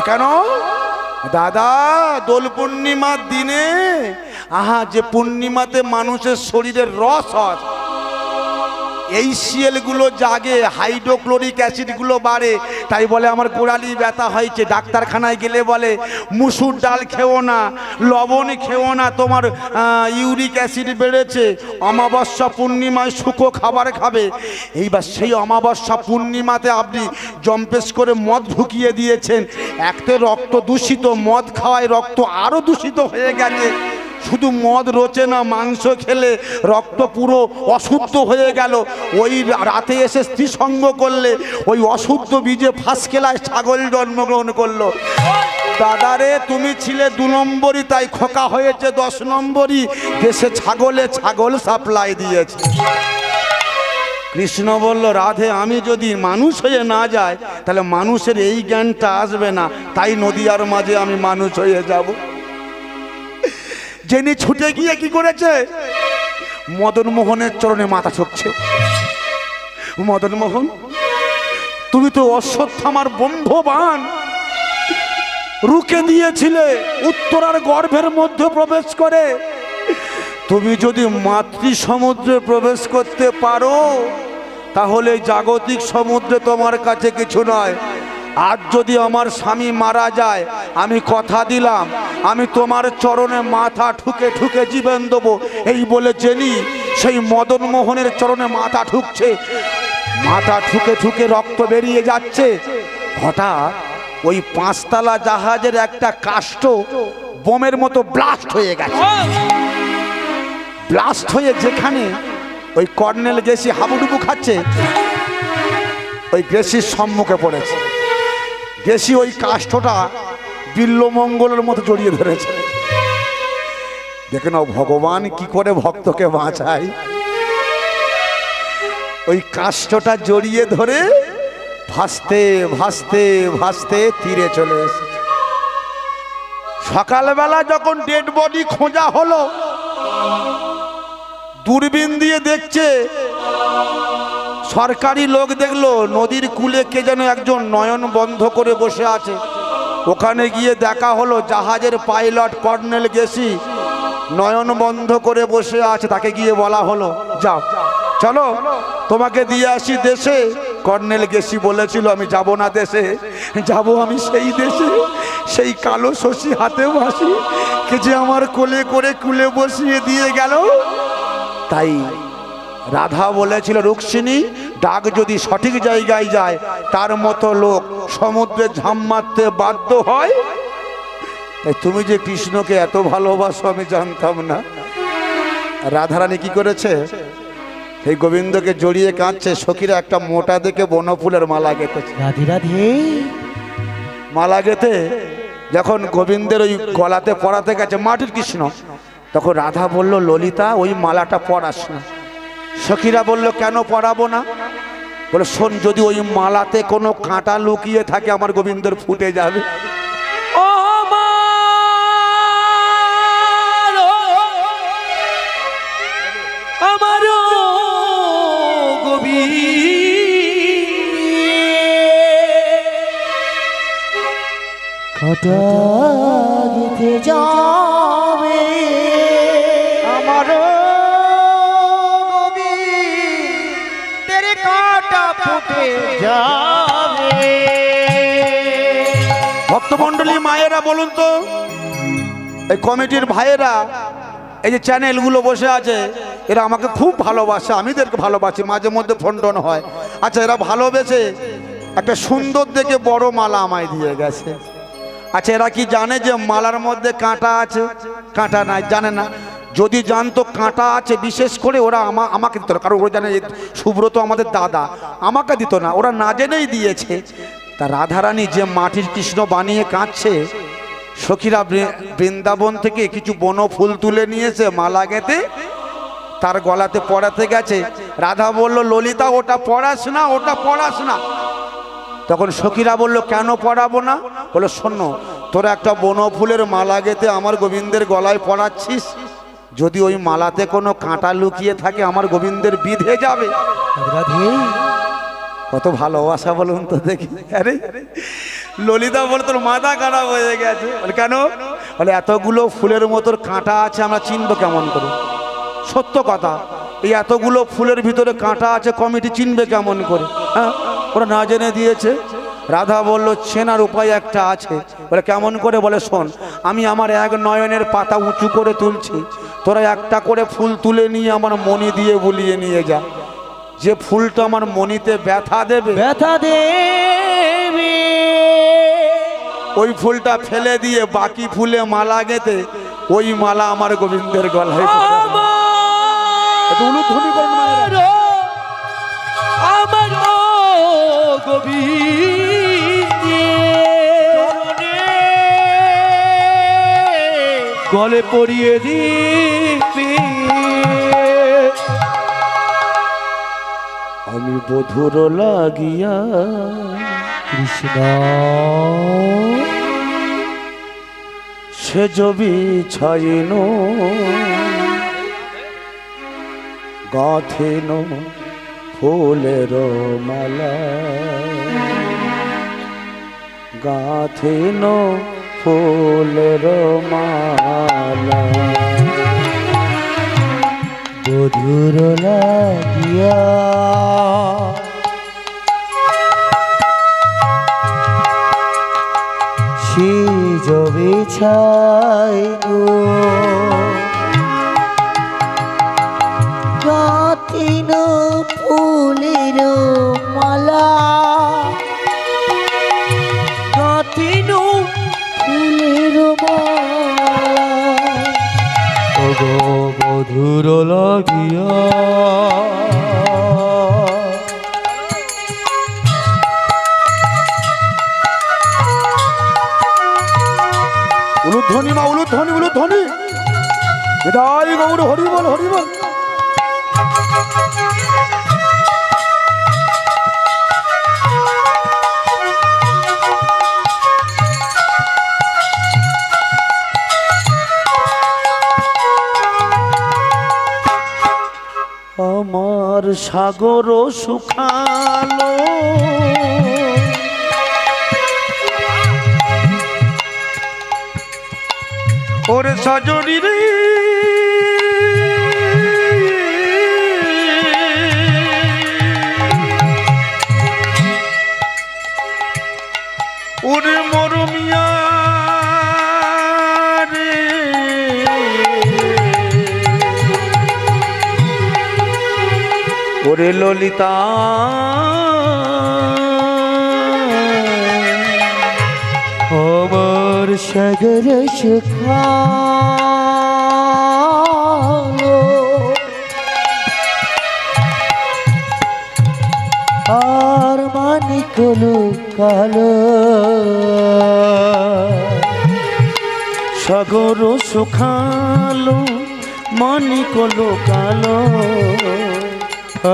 কেন দাদা? দোল পূর্ণিমার দিনে যে পূর্ণিমাতে মানুষের শরীরের রস হয়, HCl গুলো জাগে, হাইড্রোক্লোরিক অ্যাসিড গুলো বাড়ে, তাই বলে আমার গোড়ালি ব্যথা হয়েছে। ডাক্তারখানায় গেলে বলে মুসুর ডাল খেও না, লবণ খেও না, তোমার ইউরিক অ্যাসিড বেড়েছে। অমাবস্যা পূর্ণিমায় শুকো খাবার খাবে। এইবার সেই অমাবস্যা পূর্ণিমাতে আপনি জম্পেশ করে মদ ঢুকিয়ে দিয়েছেন। একটা রক্ত দূষিত, মদ খাওয়ায় রক্ত আরো দূষিত হয়ে গেছে। শুধু মদ রোচে না, মাংস খেলে রক্ত পুরো অশুদ্ধ হয়ে গেল। ওই রাতে এসে স্ত্রী সঙ্গ করলে ওই অশুদ্ধ বীজে ফাঁস খেলায় ছাগল জন্মগ্রহণ করলো। দাদারে তুমি ছিলে 2 নম্বরই, তাই খোকা হয়েছে 10 নম্বরই। দেশে ছাগল সাপ্লাই দিয়েছে। কৃষ্ণ বলল রাধে, আমি যদি মানুষ হয়ে না যাই তাহলে মানুষের এই জ্ঞানটা আসবে না, তাই নদিয়ার মাঝে আমি মানুষ হয়ে যাব। জেনে ছুটে গিয়ে কি করেছে? মদন মোহনের চরণে মাথা ঠুকছে। মদন মোহন, তুমি তো অশ্বত্থামার ব্রহ্মবান, রুখে দিয়েছিলে উত্তরার গর্ভের মধ্যে প্রবেশ করে। তুমি যদি মাতৃ সমুদ্রে প্রবেশ করতে পারো তাহলে জাগতিক সমুদ্রে তোমার কাছে কিছু নয়। আজ যদি আমার স্বামী মারা যায়, আমি কথা দিলাম আমি তোমার চরণে মাথা ঠুকে ঠুকে জীবন দেবো। এই বলে জেনি সেই মদন মোহনের চরণে মাথা ঠুকছে। মাথা ঠুকে ঠুকে রক্ত বেরিয়ে যাচ্ছে। হঠাৎ ওই 5 তলা জাহাজের একটা কাষ্ঠ বোমের মতো ব্লাস্ট হয়ে গেছে। ব্লাস্ট হয়ে যেখানে ওই কর্নেল গেসি হাবুডুবু খাচ্ছে, ওই গেসির সম্মুখে পড়েছে। গেসি ওই কাষ্ঠটা বিল্বমঙ্গলের মতো জড়িয়ে ধরেছে। দেখে নাও ভগবান কি করে ভক্তকে বাঁচায়। ওই কাষ্ঠটা জড়িয়ে ধরে ভাসতে ভাসতে ভাসতে তীরে চলে এসেছে। সকালবেলা যখন ডেড বডি খোঁজা হলো, দূরবীন দিয়ে দেখছে, সরকারি লোক দেখলো নদীর কূলে কে যেন একজন নয়ন বন্ধ করে বসে আছে। ওখানে গিয়ে দেখা হলো জাহাজের পাইলট কর্নেল গেসি নয়ন বন্ধ করে বসে আছে। তাকে গিয়ে বলা হলো যাও চলো তোমাকে দিয়ে আসি দেশে। কর্নেল গেসি বলেছিল আমি যাব না দেশে, যাব আমি সেই দেশে, সেই কালো শশী হাতে বাঁশি কে যে আমার কোলে করে কুলে বসিয়ে দিয়ে গেল। তাই রাধা বলেছিল রুক্মিণী ডাক যদি সঠিক জায়গায় যায় তার মতো লোক সমুদ্রে ঝাঁপ মারতে বাধ্য হয়। তাই তুমি যে কৃষ্ণকে এত ভালোবাসো আমি জানতাম না। রাধারানী কি করেছে? এই গোবিন্দকে জড়িয়ে কাঁদছে। সখীরা একটা মোটা দেখে বনফুলের মালা গেঁথেছে। রাধে রাধে মালা গেঁথে যখন গোবিন্দের ওই গলাতে পরাতে গেছে মাটির কৃষ্ণ, তখন রাধা বলল ললিতা ওই মালাটা পরাস না। সখীরা বলল কেন পরাবো না? বলে শোন, যদি ওই মালাতে কোনো কাঁটা লুকিয়ে থাকে আমার গোবিন্দর ফুটে যাবে। আমার কাঁটা বিধে যাবে আমার গোবিন্দের কাঁটা ফুটে যাবে। ভক্তমণ্ডলী মায়েরা বলুন তো, এই কমিটির ভাইয়েরা, এই যে চ্যানেলগুলো বসে আছে, এরা আমাকে খুব ভালোবাসে, আমি এদেরকে ভালোবাসি, মাঝে মধ্যে ফোন টোন হয়। আচ্ছা, এরা ভালোবেসে একটা সুন্দর দেখে বড় মালা আমায় দিয়ে গেছে। আচ্ছা, এরা কি জানে যে মালার মধ্যে কাঁটা আছে? কাঁটা নাই, জানে না। যদি জানতো কাঁটা আছে, বিশেষ করে ওরা আমাকে দিত না, কারণ ওরা জানে সুব্রত আমাদের দাদা, আমাকে দিত না, ওরা না জেনেই দিয়েছে। তা রাধারানী যে মাটির কৃষ্ণ বানিয়ে কাঁদছে, সখীরা বৃন্দাবন থেকে কিছু বন ফুল তুলে নিয়েছে মালা গেঁথে তার গলাতে পড়াতে গেছে। রাধা বলল, ললিতা ওটা পড়াস না, ওটা পড়াস না। তখন সখীরা বলল, কেন পড়াবো না? বললো, শোনো, তোরা একটা বন ফুলের মালা গেঁথে আমার গোবিন্দের গলায় পড়াচ্ছিস, যদি ওই মালাতে কোনো কাঁটা লুকিয়ে থাকে আমার গোবিন্দের বিধে যাবে। কত ভালোবাসা বলুন তো দেখি। আরে ললিতা বলে, তোর মাথা খারাপ হয়ে গেছে। বলে, কেন? বলে, এতগুলো ফুলের মতোর কাঁটা আছে, আমরা চিনবো কেমন করে? সত্য কথা, এই এতগুলো ফুলের ভিতরে কাঁটা আছে, কমিটি চিনবে কেমন করে? হ্যাঁ, ওরা না জেনে দিয়েছে। রাধা বলল, চেনার উপায় একটা আছে। বলে, কেমন করে? বলে, শোন, আমি আমার এক নয়নের পাতা উঁচু করে তুলছি, তোরা একটা করে ফুল তুলে নিয়ে আমার মণি দিয়ে বুলিয়ে নিয়ে যা। যে ফুলটা আমার মণিতে ব্যথা দেবে, ওই ফুলটা ফেলে দিয়ে বাকি ফুলে মালা গেঁথে ওই মালা আমার গোবিন্দের গলায় উলুধ্বনি করেন মায়েরা। আমার গলে পরিয়ে দিবি আমি বধুর লাগিয়া কৃষ্ণ সে জবি ছাইন গাথিন ফুলের মালা, গাথিন ফুলের মালা, বধুর লাগিয়া সিজ বিছাইনু গাথিন ফুলের মালা, গাথিন ফুলের মালা, ওগো বধুর লাগিয়া উলুধ্বনি মা, উলুধ্বনি, উলুধ্বনি। বিদায় গৌর, হরি বল, হরি বল। আমার সাগর শুকালো, ওরে সজনি রে, ওরে মরমিয়া রে, ওরে ললিতা, আমার সাগর শুকালো, আর মানিক কালো, সাগর শুকালো, মানিক কালো,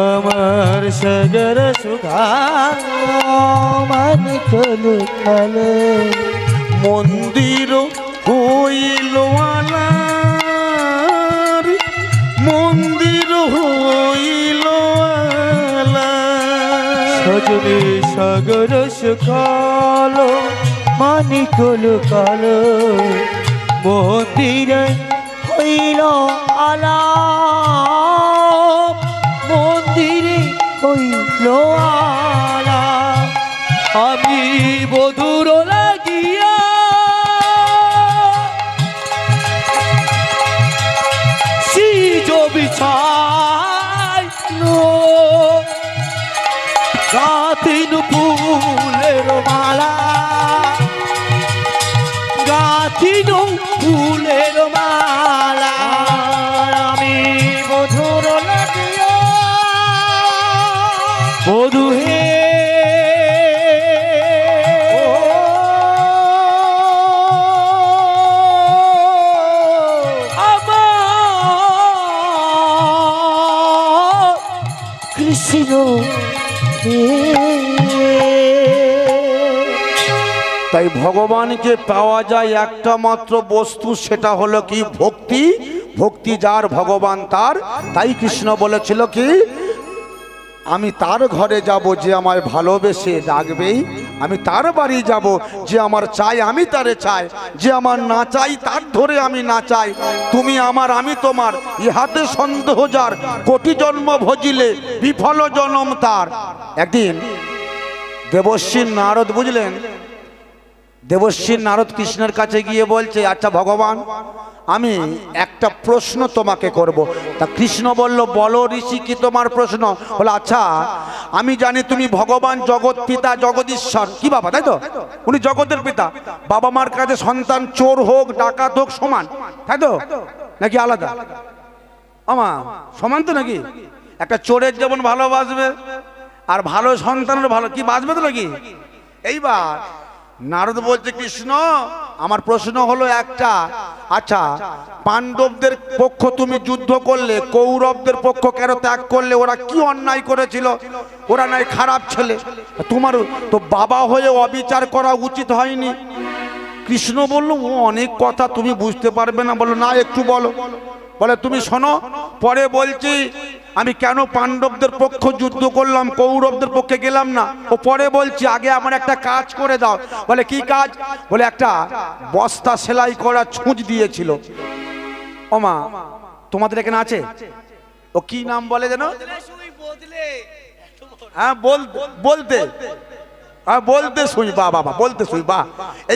আমার সাগর শুকালো, মানিক কালো, মন্দির হইল আলার, মন্দির হইল আলার, সজনে সাগর শুকালো, মানিক কালো, মন্দিরে হইল আলাপ, মন্দিরে হইল আলাপ, আমি বধুর লাগিয়া সিজ বিছাইলো, গাতিন ফুলের মালা, গাতিন ফুলের মালা, আমি বধুর লাগিয়া বধু হে আমার কৃষ্ণ হে। তাই ভগবানকে পাওয়া যায় একটা মাত্র বস্তু, সেটা হলো কি ভক্তি। ভক্তি যার ভগবান তার। তাই কৃষ্ণ বলেছিল কি আমি তার ঘরে যাব যে আমায় ভালোবেসে ডাকবেই, আমি তার বাড়ি যাব যে আমার চাই আমি তারে চাই, যে আমার না চাই তার ধরে আমি না চাই। তুমি আমার আমি তোমার, ইহাতে সন্দেহ যার, কোটি জন্ম ভজিলে বিফল জনম তার। একদিন দেবশ্রী নারদ, বুঝলেন, দেবশ্রী নারদ কৃষ্ণের কাছে গিয়ে বলছে আচ্ছা ভগবান আমি একটা প্রশ্ন তোমাকে করব। তা কৃষ্ণ বলল বলো ঋষি কি তোমার প্রশ্ন? বলে আচ্ছা আমি জানি তুমি ভগবান জগৎ পিতা জগদীশ্বর, কি বাবা তাই তো, উনি জগতের পিতা। বাবা মার কাছে সন্তান চোর হোক ডাকাত হোক সমান, তাই তো নাকি আলাদা? আমা সমান তো নাকি? একটা চোরের যেমন ভালোবাসবে আর ভালো সন্তানের ভালো কি বাসবে তো নাকি? এইবার নারদ বলছে কৃষ্ণ আমার প্রশ্ন হলো একটা, আচ্ছা পাণ্ডবদের পক্ষ তুমি যুদ্ধ করলে, কৌরবদের পক্ষ কেন ত্যাগ করলে? ওরা কি অন্যায় করেছিল? ওরা নাই খারাপ ছেলে, তোমার তো বাবা হয়ে অবিচার করা উচিত হয়নি। কৃষ্ণ বলল ও অনেক কথা তুমি বুঝতে পারবে না। বলো না একটু বলো। বলে তুমি শোনো, পরে বলছি আমি কেন পাণ্ডবদের পক্ষ যুদ্ধ করলাম, কৌরবদের পক্ষে গেলাম না, ও পরে বলছি, আগে আমার একটা কাজ করে দাও। বলে কি কাজ? বলে একটা বস্তা সেলাই করা ছুঁচ দিয়েছিল। ওমা তোমাদের এখানে আছে? ও কি নাম বলে যেন? হ্যাঁ বলতে হ্যাঁ বলতে শুই, বা বাবা বলতে শুই, বা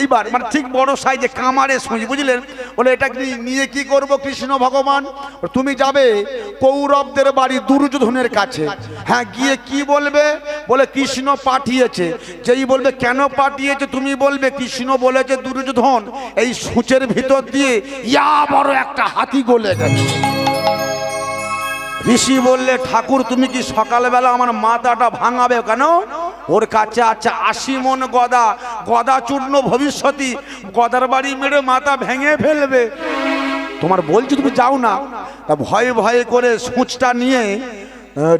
এইবার মানে ঠিক বড় সাইজে কামারে শুই, বুঝলেন। বলে এটা নিয়ে কি করব কৃষ্ণ ভগবান? তুমি যাবে কৌরবদের বাড়ি দুর্যোধনের কাছে, হ্যাঁ গিয়ে কি বলবে? বলে কৃষ্ণ পাঠিয়েছে। যেই বলবে কেন পাঠিয়েছে তুমি বলবে কৃষ্ণ বলেছে দুর্যোধন এই সূচের ভিতর দিয়ে ইয়া বড় একটা হাতি গলে গেছে। ঋষি বললে ঠাকুর তুমি কি সকালবেলা আমার মাথাটা ভাঙাবে কেন? ওর কাছে আছে 80 মন গদা, গদা চূর্ণ ভবিষ্যতি, গদার বাড়ি মেরে মাথা ভেঙে ফেলবে। তোমার বলছি তুমি যাও না। তা ভয়ে ভয়ে করে সূচটা নিয়ে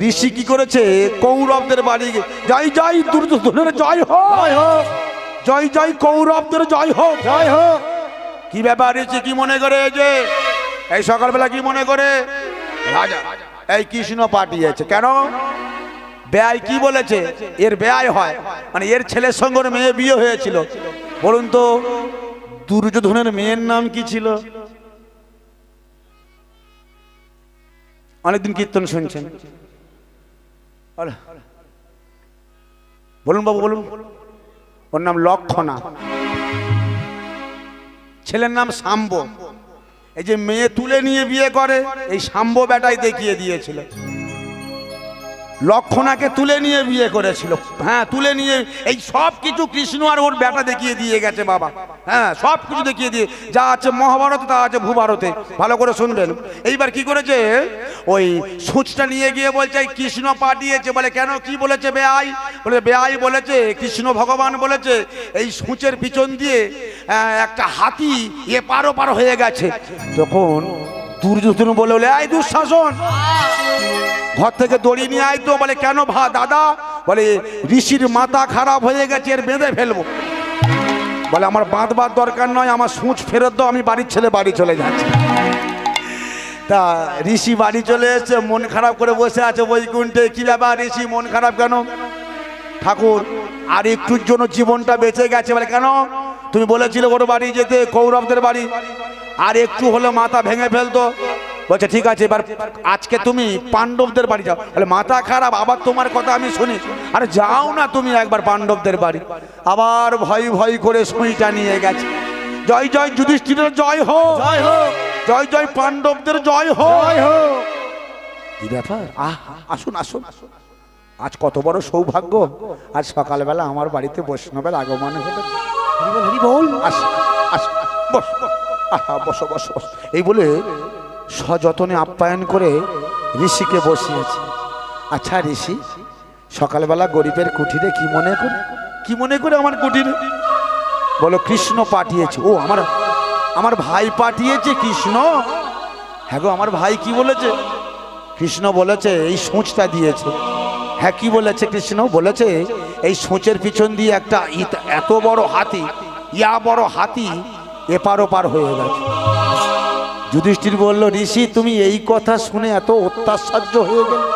ঋষি কি করেছে কৌরবদের বাড়ি, যাই যাই দুর্যোধনের জয় হোক, জয় জয় কৌরবদের জয় হোক, জয় হোক। কি ব্যাপার ঋষি কি মনে করে যে এই সকালবেলা কি মনে করে রাজা এই কৃষ্ণ পাঠিয়েছে? কেন ব্যয় কি বলেছে? এর ব্যয় হয় মানে এর ছেলের সঙ্গে ওর মেয়ে বিয়ে হয়েছিল। বলুন তো দুর্যোধনের মেয়ের নাম কি ছিল? অনেকদিন কীর্তন শুনছেন, বলুন বাবু বলুন। ওর নাম লক্ষণা, ছেলের নাম শাম্ব। এই যে মেয়ে তুলে নিয়ে বিয়ে করে এই শাম্ব বেটাই দেখিয়ে দিয়েছিল। লক্ষণাকে তুলে নিয়ে বিয়ে করেছিল, হ্যাঁ তুলে নিয়ে এই সব কিছু কৃষ্ণ আর ওর বেটা দেখিয়ে দিয়ে গেছে বাবা। হ্যাঁ সব কিছু দেখিয়ে দিয়ে, যা আছে মহাভারত তা আছে ভূভারতে, ভালো করে শুনবেন। এইবার কি করেছে ওই সূচটা নিয়ে গিয়ে বলছে কৃষ্ণ পাঠিয়েছে। বলে কেন কি বলেছে বেআই? বলে বেআই বলেছে কৃষ্ণ ভগবান বলেছে এই সূচের পিছন দিয়ে একটা হাতি এপার ওপার হয়ে গেছে। তখন দুর্যোধন বলে এই দুঃশাসন ঘর থেকে দড়ি নিয়ে আয় তো। বলে কেন দাদা? বলে ঋষির মাথা খারাপ হয়ে গেছে, এর বেঁধে ফেলবো। বলে আমার বাঁধবার দরকার নয়, আমার সূচ ফেরত দাও, আমি বাড়ির ছেলে বাড়ি চলে যাচ্ছি। তা ঋষি বাড়ি চলে এসছে, মন খারাপ করে বসে আছে বৈকুণ্ঠে। কি ব্যাপার ঋষি মন খারাপ কেন? ঠাকুর আর একটুর জন্য জীবনটা বেঁচে গেছে। বলে কেন? তুমি বলেছিলে ওর বাড়ি যেতে, কৌরবদের বাড়ি। আর একটু হলে মাথা ভেঙে ফেলতো। বলছে ঠিক আছে, এবার আজকে তুমি পাণ্ডবদের বাড়ি যাও। বলে মাথা খারাপ, আবার তোমার কথা আমি শুনি। আরে যাও না তুমি একবার পাণ্ডবদের বাড়ি। আবার ভয় ভয় করে সুইটা নিয়ে গেছে। জয় জয় যুধিষ্ঠিরের জয় হোক, জয় হোক, জয় জয় পাণ্ডবদের জয় হোক। জয় হোক। কি ব্যাপার? আসুন আসুন, আজ কত বড় সৌভাগ্য, আজ সকালবেলা আমার বাড়িতে বৈষ্ণবের আগমন হলো। হরি বল। আসো আসো, বস বসো বসো বসো। এই বলে সযত্নে আপ্যায়ন করে ঋষিকে বসিয়েছে। আচ্ছা ঋষি, সকালবেলা গরিবের কুঠিরে কি মনে করে, কি মনে করে আমার কুঠিরে? বলো কৃষ্ণ পাঠিয়েছে। ও আমার ভাই পাঠিয়েছে কৃষ্ণ। হ্যাঁ গো, আমার ভাই কি বলেছে? কৃষ্ণ বলেছে এই সূঁচটা দিয়েছে। হ্যাঁ কি বলেছে কৃষ্ণ? বলেছে এই সূঁচের পিছন দিয়ে একটা এত বড় হাতি, ইয়া বড় হাতি এপার ওপার হয়ে গেছে। যুধিষ্ঠির বলল, ঋষি তুমি এই কথা শুনে এত অত্যাশ্চর্য হয়ে গেলে,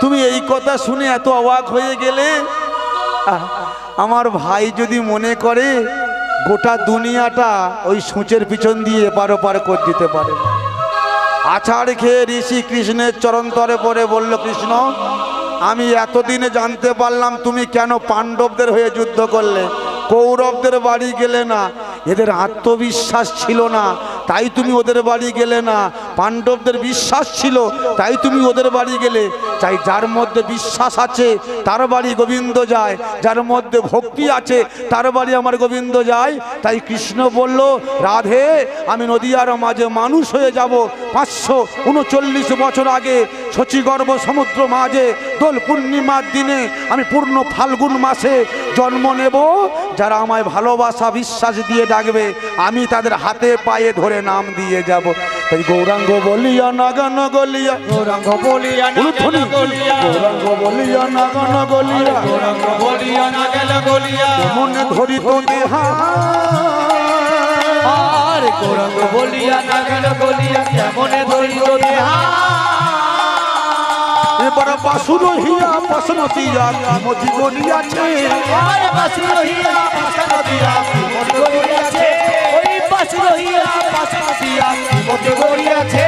তুমি এই কথা শুনে এত অবাক হয়ে গেলে? আমার ভাই যদি মনে করে গোটা দুনিয়াটা ওই সূঁচের পিছন দিয়ে এপার ওপার করে দিতে পারে। আছাড় খেয়ে ঋষি কৃষ্ণের চরণতরে পড়ে বলল, কৃষ্ণ আমি এতদিনে জানতে পারলাম তুমি কেন পাণ্ডবদের হয়ে যুদ্ধ করলে, কৌরবদের বাড়ি গেলে না। এদের আত্মবিশ্বাস ছিল না, তাই তুমি ওদের বাড়ি গেলে না। পাণ্ডবদের বিশ্বাস ছিল, তাই তুমি ওদের বাড়ি গেলে। তাই যার মধ্যে বিশ্বাস আছে তার বাড়ি গোবিন্দ যায়, যার মধ্যে ভক্তি আছে তার বাড়ি আমার গোবিন্দ যায়। তাই কৃষ্ণ বলল, রাধে আমি নদিয়ার মাঝে মানুষ হয়ে যাব। 539 বছর আগে শচীগর্ভ সমুদ্র মাঝে দোল পূর্ণিমার দিনে আমি পূর্ণ ফাল্গুন মাসে জন্ম নেব। যারা আমায় ভালোবাসা বিশ্বাস দিয়ে ডাকবে আমি তাদের হাতে পায়ে ধরে নাম দিয়ে যাব। তাই গৌরাঙ্গ বলিয়া নাগান গলিয়া, গৌরাঙ্গ বলিয়া নাগেল গলিয়া, গৌরাঙ্গ বলিয়া নাগান গলিয়া, গৌরাঙ্গ বলিয়া নাগেল গলিয়া, মনে ধরি তো দেহা। আর গৌরাঙ্গ বলিয়া নাগেল গলিয়া, কেমনে ধরিল দেহা। এবার বাসুর হিয়া পাশন দিয়া মজি গলিয়াছে, আর বাসুর হিয়া পাশন দিয়া মতি গলিয়াছে, ওই বাসুর হিয়া পাশন দিয়া মতি গলিয়াছে।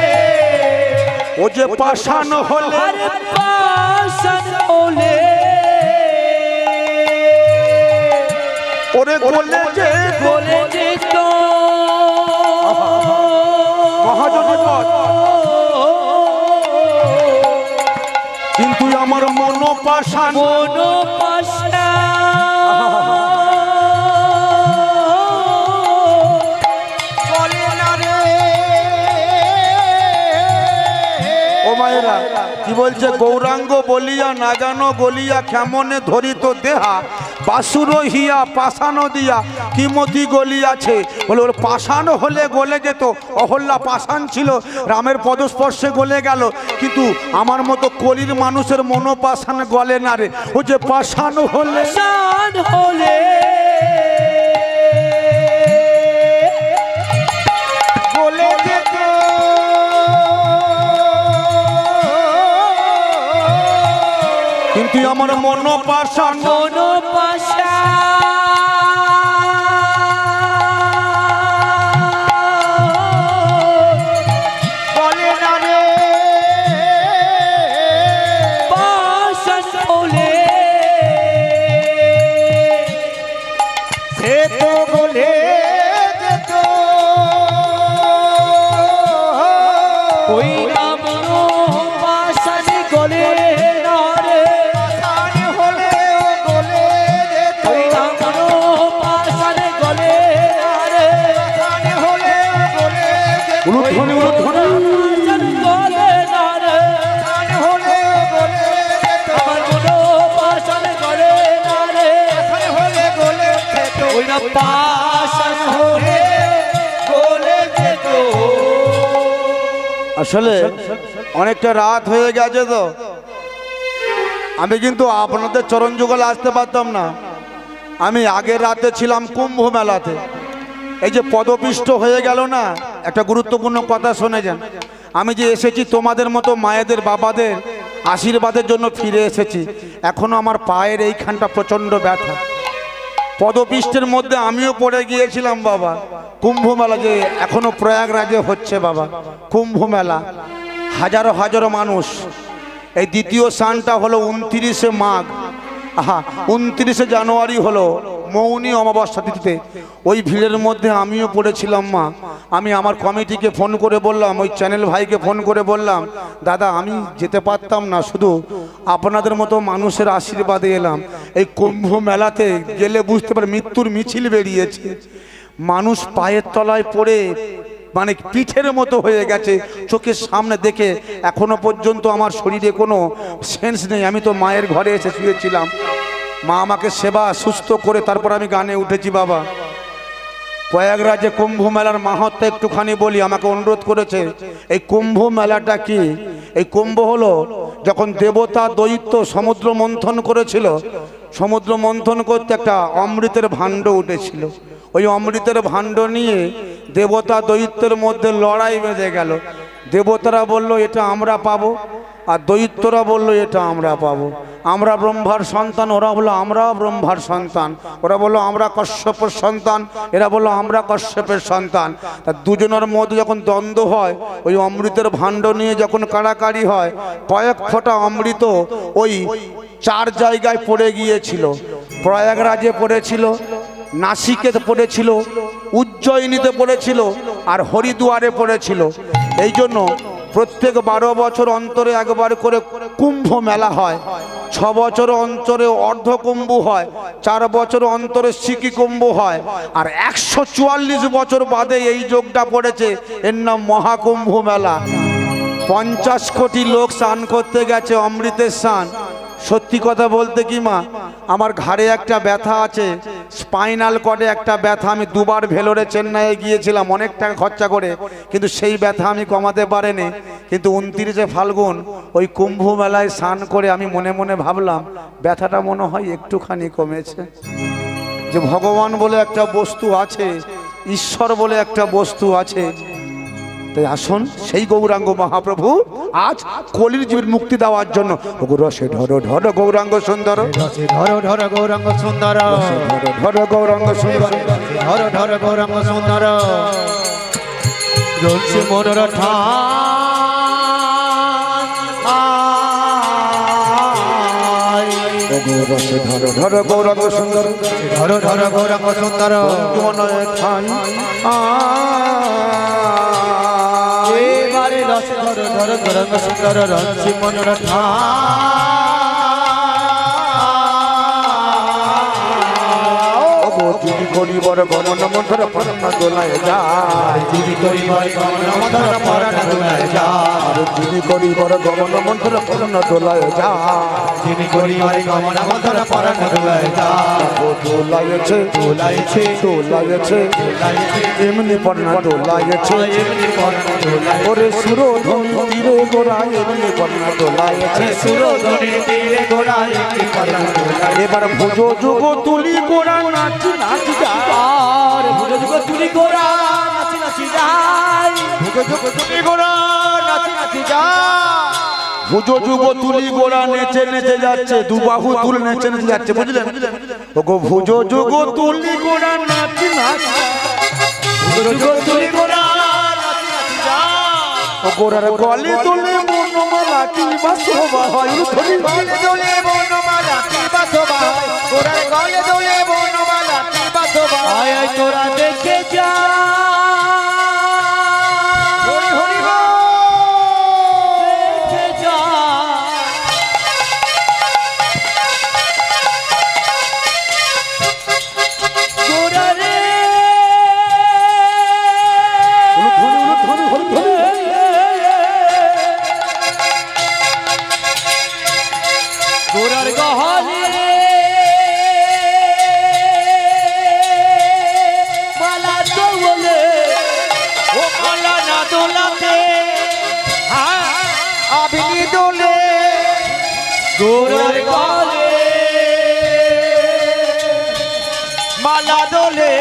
ও যে পাষাণ হলে, আর পাশন হলে, ওরে গলে যে বলে যেত মহাজনপদ, কিন্তু আমার মন পাষাণ। মন পাশা বলে না রে। ও মায়েরা কি বলছে? গৌরাঙ্গ বলিয়া নাগানো গলিয়া কেমনে ধরিত দেহা, বাসুর হিয়া পাষাণ দিয়া কিমতি গলিয়াছে। বলে ওর পাষাণ হলে গলে যেত, অহল্যা পাষাণ ছিল, রামের পদস্পর্শে গলে গেল। কিন্তু আমার মতো কলির মানুষের মনোপাষাণ গলে না রে। ও যে পাষাণ হলে, শান হলে বলে যেত কিন্তু আমার মনোপাষাণ। মন পাশা বলে না রে। পাশান হলে সে তো বলে যেত ওই নাম পাশান গলে না রে। পাশান হলে গলে যেত ওই নাম পাশান গলে না রে। পাশান হলে গলে যেত উলুধ্বনি উলুধ্বনি। পাশান গলে না রে। পাশান হলে গলে যেত আমার মনো পাশান গলে না রে। পাশান হলে গলে যেত ওই না পাশান হলে গলে যেত। আসলে অনেকটা রাত হয়ে গেছে তো, আমি কিন্তু আপনাদের চরণ যুগলে আসতে পারতাম না। আমি আগের রাতে ছিলাম কুম্ভ মেলাতে। এই যে পদপিষ্ট হয়ে গেল না, একটা গুরুত্বপূর্ণ কথা শুনে যান। আমি যে এসেছি তোমাদের মতো মায়েদের বাবাদের আশীর্বাদের জন্য ফিরে এসেছি। এখনো আমার পায়ের এইখানটা প্রচণ্ড ব্যথা, পদপিষ্টের মধ্যে আমিও পড়ে গিয়েছিলাম বাবা। কুম্ভ মেলা যে এখনো প্রয়াগরাজে হচ্ছে বাবা, কুম্ভ মেলা, হাজারো হাজারো মানুষ। এই দ্বিতীয় স্নানটা হলো 29শে মাঘ, 29শে জানুয়ারি হলো মৌনী অমাবস্যা তিথিতে। ওই ভিড়ের মধ্যে আমিও পড়েছিলাম মা। আমি আমার কমিটিকে ফোন করে বললাম, ওই চ্যানেল ভাইকে ফোন করে বললাম, দাদা আমি যেতে পারতাম না, শুধু আপনাদের মতো মানুষের আশীর্বাদে এলাম। এই কুম্ভ মেলাতে গেলে বুঝতে পারে মৃত্যুর মিছিল বেরিয়েছে। মানুষ পায়ের তলায় পড়ে মানে পিঠের মতো হয়ে গেছে, চোখের সামনে দেখে এখনো পর্যন্ত আমার শরীরে কোনো সেন্স নেই। আমি তো মায়ের ঘরে এসে শুয়েছিলাম, মা আমাকে সেবা সুস্থ করে তারপর আমি গানে উঠেছি বাবা। প্রয়াগরাজে কুম্ভ মেলার মাহাত্ম্য একটুখানি বলি, আমাকে অনুরোধ করেছে। এই কুম্ভ মেলাটা কি? এই কুম্ভ হলো যখন দেবতা দৈত্য সমুদ্র মন্থন করেছিল, সমুদ্র মন্থন করতে একটা অমৃতের ভাণ্ড উঠেছিল। ওই অমৃতের ভাণ্ড নিয়ে দেবতা দৈত্যের মধ্যে লড়াই বেঁধে গেল। দেবতারা বলল এটা আমরা পাবো, আর দৈত্যরা বলল এটা আমরা পাবো। আমরা ব্রহ্মার সন্তান, ওরা বললো আমরাও ব্রহ্মার সন্তান। ওরা বললো আমরা কশ্যপের সন্তান, এরা বললো আমরা কশ্যপের সন্তান। তা দুজনের মধ্যে যখন দ্বন্দ্ব হয়, ওই অমৃতের ভাণ্ড নিয়ে যখন কাড়াকাড়ি হয়, কয়েক ফোঁটা অমৃত ওই 4 জায়গায় পড়ে গিয়েছিল। প্রয়াগরাজে পড়েছিল, নাসিকে পড়েছিল, উজ্জয়িনীতে পড়েছিল, আর হরিদ্বারে পড়েছিল। এই জন্য প্রত্যেক 12 বছর অন্তরে একবার করে কুম্ভ মেলা হয়, 6 বছর অন্তরে অর্ধকুম্ভ হয়, 4 বছর অন্তরে সিকি কুম্ভ হয়, আর 144 বছর বাদে এই যোগটা পড়েছে, এর নাম মহাকুম্ভ মেলা। 50 কোটি লোক স্নান করতে গেছে, অমৃতের স্নান। সত্যি কথা বলতে কি মা, আমার ঘাড়ে একটা ব্যথা আছে, স্পাইনাল কর্ডে একটা ব্যথা। আমি 2 বার ভেলোরে চেন্নাইয়ে গিয়েছিলাম অনেক টাকা খরচা করে, কিন্তু সেই ব্যথা আমি কমাতে পারিনি। কিন্তু 29শে ফাল্গুন ওই কুম্ভ মেলায় স্নান করে আমি মনে মনে ভাবলাম ব্যথাটা মনে হয় একটুখানি কমেছে। যে ভগবান বলে একটা বস্তু আছে, ঈশ্বর বলে একটা বস্তু আছে। তাই আসুন সেই গৌরাঙ্গ মহাপ্রভু আজ কলির জীবের মুক্তি দেওয়ার জন্য রসে ঢর ঢর গৌরাঙ্গ সুন্দর, রসে ধর ধর গৌরাঙ্গ সুন্দর, ঢর গৌরাঙ্গ সুন্দর, ধর ধর গৌরাঙ্গ সুন্দর, রসে মনোর রসে ঢর ঢর গৌরাঙ্গ সুন্দর, ধর ধর গৌরাঙ্গ সুন্দর, ঠাই এবারে রসে ধর ধর গৌরাঙ্গ সুন্দর, রসে মনোর যিনি করিবর গমন মন্থর পরম দোলায় যায়, যিনি করিবর গমন মন্থর পরম দোলায় যায়, যিনি করিবর গমন মন্থর পরম দোলায় যায়, যিনি করিবর গমন মন্থর পরম দোলায় যায়, দোলায়েছে দোলায়েছে দোলায়েছে এমনি পরম দোলায়েছে, এমনি পরম দোলায়, ওরে সুরধনি তীরে গোড়া এমনি পরম দোলায়েছে, সুরধনি তীরে গোড়া এমনি পরম দোলায়। এবার ভুজো যুগ তুলি গোড়া নাচ নাচ যায়, ভুজো যুগ তুলি গোড়া নাচি নাচি যায়, ভুজো যুগ তুলি গোড়া নাচি নাচি যায়, ভুজো যুগ তুলি গোড়া নেচে নেচে যাচ্ছে, দুবাহু তুল নেচে নেচে যাচ্ছে, বুঝলেন? ওগো ভুজো যুগ তুলি গোড়া নাচ নাচ, ভুজো যুগ তুলি গোড়া নাচি নাচি যায়, ও গোড়ার গলে তোলে বনমালা কি বাসবা হয়, ধরি গলে দোলে বনমালা কি বাসবা হয়, গোড়ার গলে দোলে বনমালা কি বাসবা হয়, আয় আয় তোরা দেখে যা, হরি হরি বল, দেখে যা, গোড়ারে গোড়ার গহলে মালা দোলে, ও মালা না দোলাতে আবিনি দোলে, গোড়ার গহলে মালা দোলে,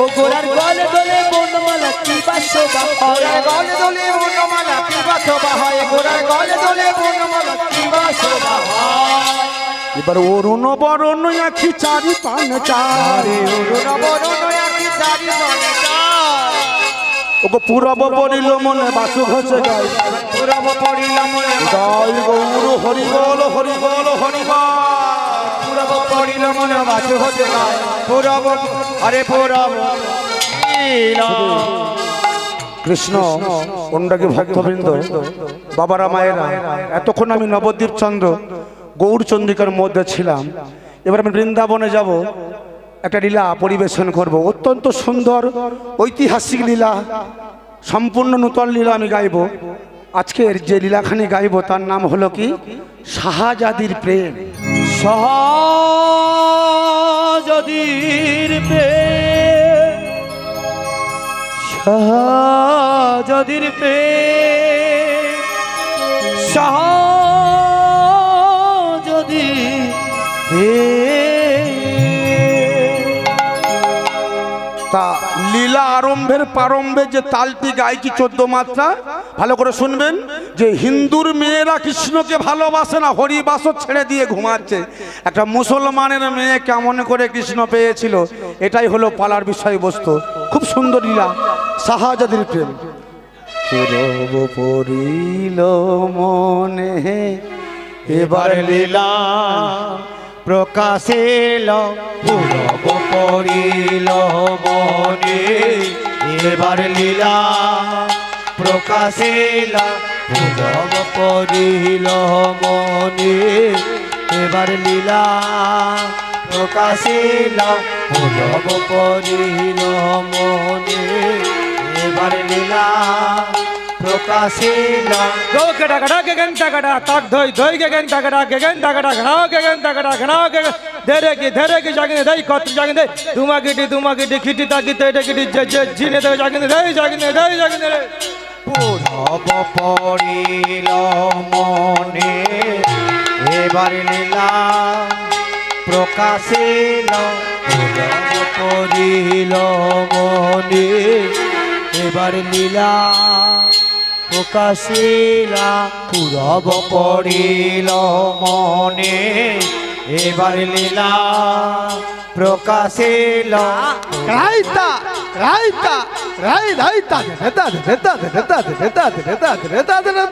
ও গোড়ার গলে দোলে বনমালা কি বাসবা হয়, গলে দোলে বনমালা কি বাসবা হয়, গোড়ার গলে দোলে বনমালা কি বাসবা হয়, এবার অরুণ বরণ আখি চারি পান চারে অরুণ বরণ আখি চারি পান চার। ওগো পূরব পড়িল মনে বাসু ঘষে গায় পূরব পড়িল মনে জয় গৌর হরি বল হরি বল হরি বল। পূরব পড়িল মনে বাসু ঘষে গায় পূরব আরে পূরব কৃষ্ণ অনুরাগী ভক্তবৃন্দ, বাবারা মায়েরা, এতক্ষণ আমি নবদ্বীপ চন্দ্র গৌরচন্দ্রিকার মধ্যে ছিলাম। এবার আমি বৃন্দাবনে যাব, একটা লীলা পরিবেশন করব। অত্যন্ত সুন্দর ঐতিহাসিক লীলা, সম্পূর্ণ নূতন লীলা আমি গাইব। আজকের যে লীলাখানি গাইব তার নাম হলো কি শাহজাদির প্রেম। শাহজাদির প্রেম, শাহজাদির প্রেম, শাহজাদির প্রেম। তা লীলা আরম্ভের প্রারম্ভে যে তালটি গাইছি 14 মাত্রা, ভালো করে শুনবেন। যে হিন্দুর মেয়েরা কৃষ্ণকে ভালোবাসে না, হরিবাসর ছেড়ে দিয়ে ঘুমাচ্ছে। একটা মুসলমানের মেয়ে কেমন করে কৃষ্ণ পেয়েছিল, এটাই হলো পালার বিষয়বস্তু। খুব সুন্দর লীলা শাহজাদির প্রেম। পূরব পড়িল মনে এবার লীলা প্রকাশেল পূরব পড়িল মনে, এবার লীলা প্রকাশেল পূরব পড়িল মনে, এবার লীলা প্রকাশেল পূরব পড়িল মনে, এবার লীলা প্রকাশেল Go gada gada gagan tagada tak doi doi gagan tagada ghana gagan tagada ghana gagan dere ki jagine dai kot jagine duma gidi khiti ta gite de gidi jine de jagine dai Purab পড়িল মনে, এবার লীলা প্রকাশেল পূরব পড়িল মনে, এবার লীলা প্রকাশেলা পূরব পড়িল মনে, এবার লীলা প্রকাশেল Raita raita raita raita reta reta reta reta reta reta reta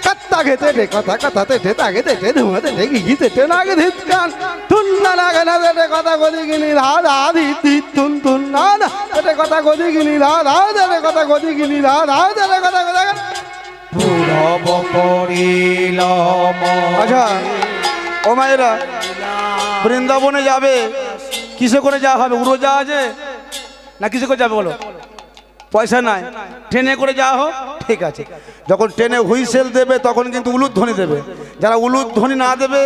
कत्ता घेते रे कथा कथा ते ते तागे ते ते धुमा ते गी ते ते नागे धितकान तुन्ना नागे ना ते कथा गोदी गिनी रा रा धी धी तुन तुन ना ना ते कथा गोदी गिनी रा रा ते कथा गोदी गिनी रा रा ते कथा गोदा পূরব পড়িল আচ্ছা ও মায়েরা, বৃন্দাবনে যাবে কিসে করে যাওয়া হবে? উড়োজাহাজে না কিসে করে যাবে বলো? পয়সা নাই, ট্রেনে করে যাওয়া হোক, ঠিক আছে। যখন ট্রেনে হুইসেল দেবে তখন কিন্তু উলুধ্বনি দেবে। যারা উলুধ্বনি না দেবে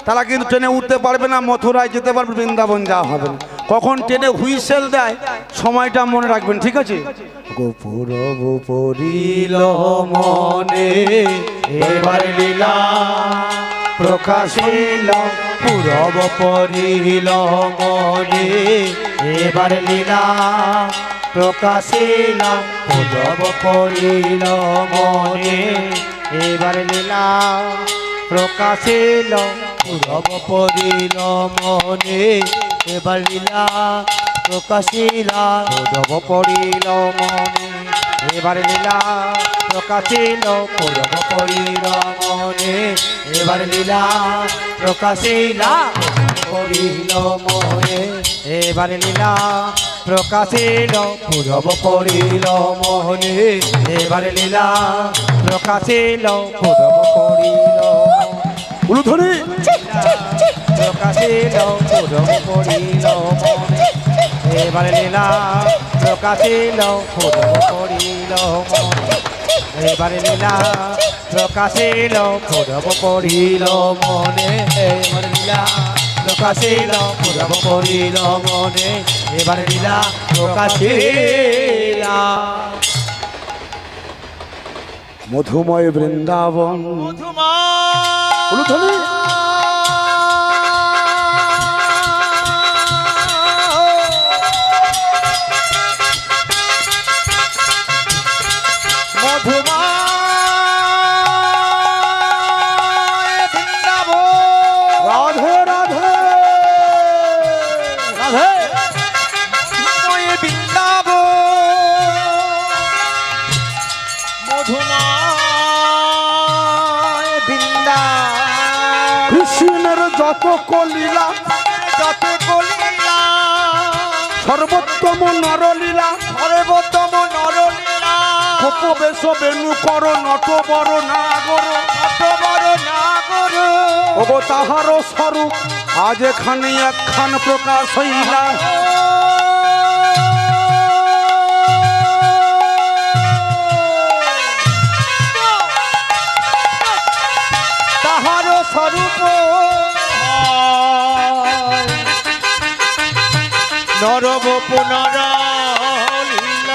তারা কিন্তু ট্রেনে উঠতে পারবে না, মথুরায় যেতে পারবে, বৃন্দাবন যাওয়া হবে না। কখন ট্রেনে হুইসেল দেয় সময়টা মনে রাখবেন, ঠিক আছে? পূরব পড়িল মনে, এবার লীলা প্রকাশেল পূরব পড়িল মনে, এবার লীলা প্রকাশেল পূরব পড়িল মনে, এবার লীলা প্রকাশেল পূরব পড়িল মনে, এবার লীলা প্রকাশিলা পূরব পড়িল মনে, এবার লীলা প্রকাশিল পূরব পড়িল মনে, এবার লীলা প্রকাশিলা পড়িল মনে, এবার লীলা প্রকাশিল পূরব পড়িল মনে, এবার লীলা প্রকাশিল পূরব পড়িল উলুধ্বনি প্রকাশিল পূরব পড়িল মনে, এবার লীলা প্রকাশিল পূরব পড়িল মনে, এবার লীলা প্রকাশিল পূরব পড়িল মনে, এবার লীলা প্রকাশিল পুরব করিল মনে এবার লীলা প্রকাশিলা মধুময় বৃন্দাবন উলুধ্বনি। রাধে রাধে রাধে মধুময় বৃন্দা কৃষ্ণের যত কলীলা যত কলিলা সর্বোত্তম নরলীলা সর্বোত্তম নরলীলা গোপবেশ বেণু কর নট বড় নাগর কত বড় নাগর ওগো তাহার স্বরূপ আজ এখানে একখান প্রকাশ হইলা। তাহার স্বরূপ নরব পুনরা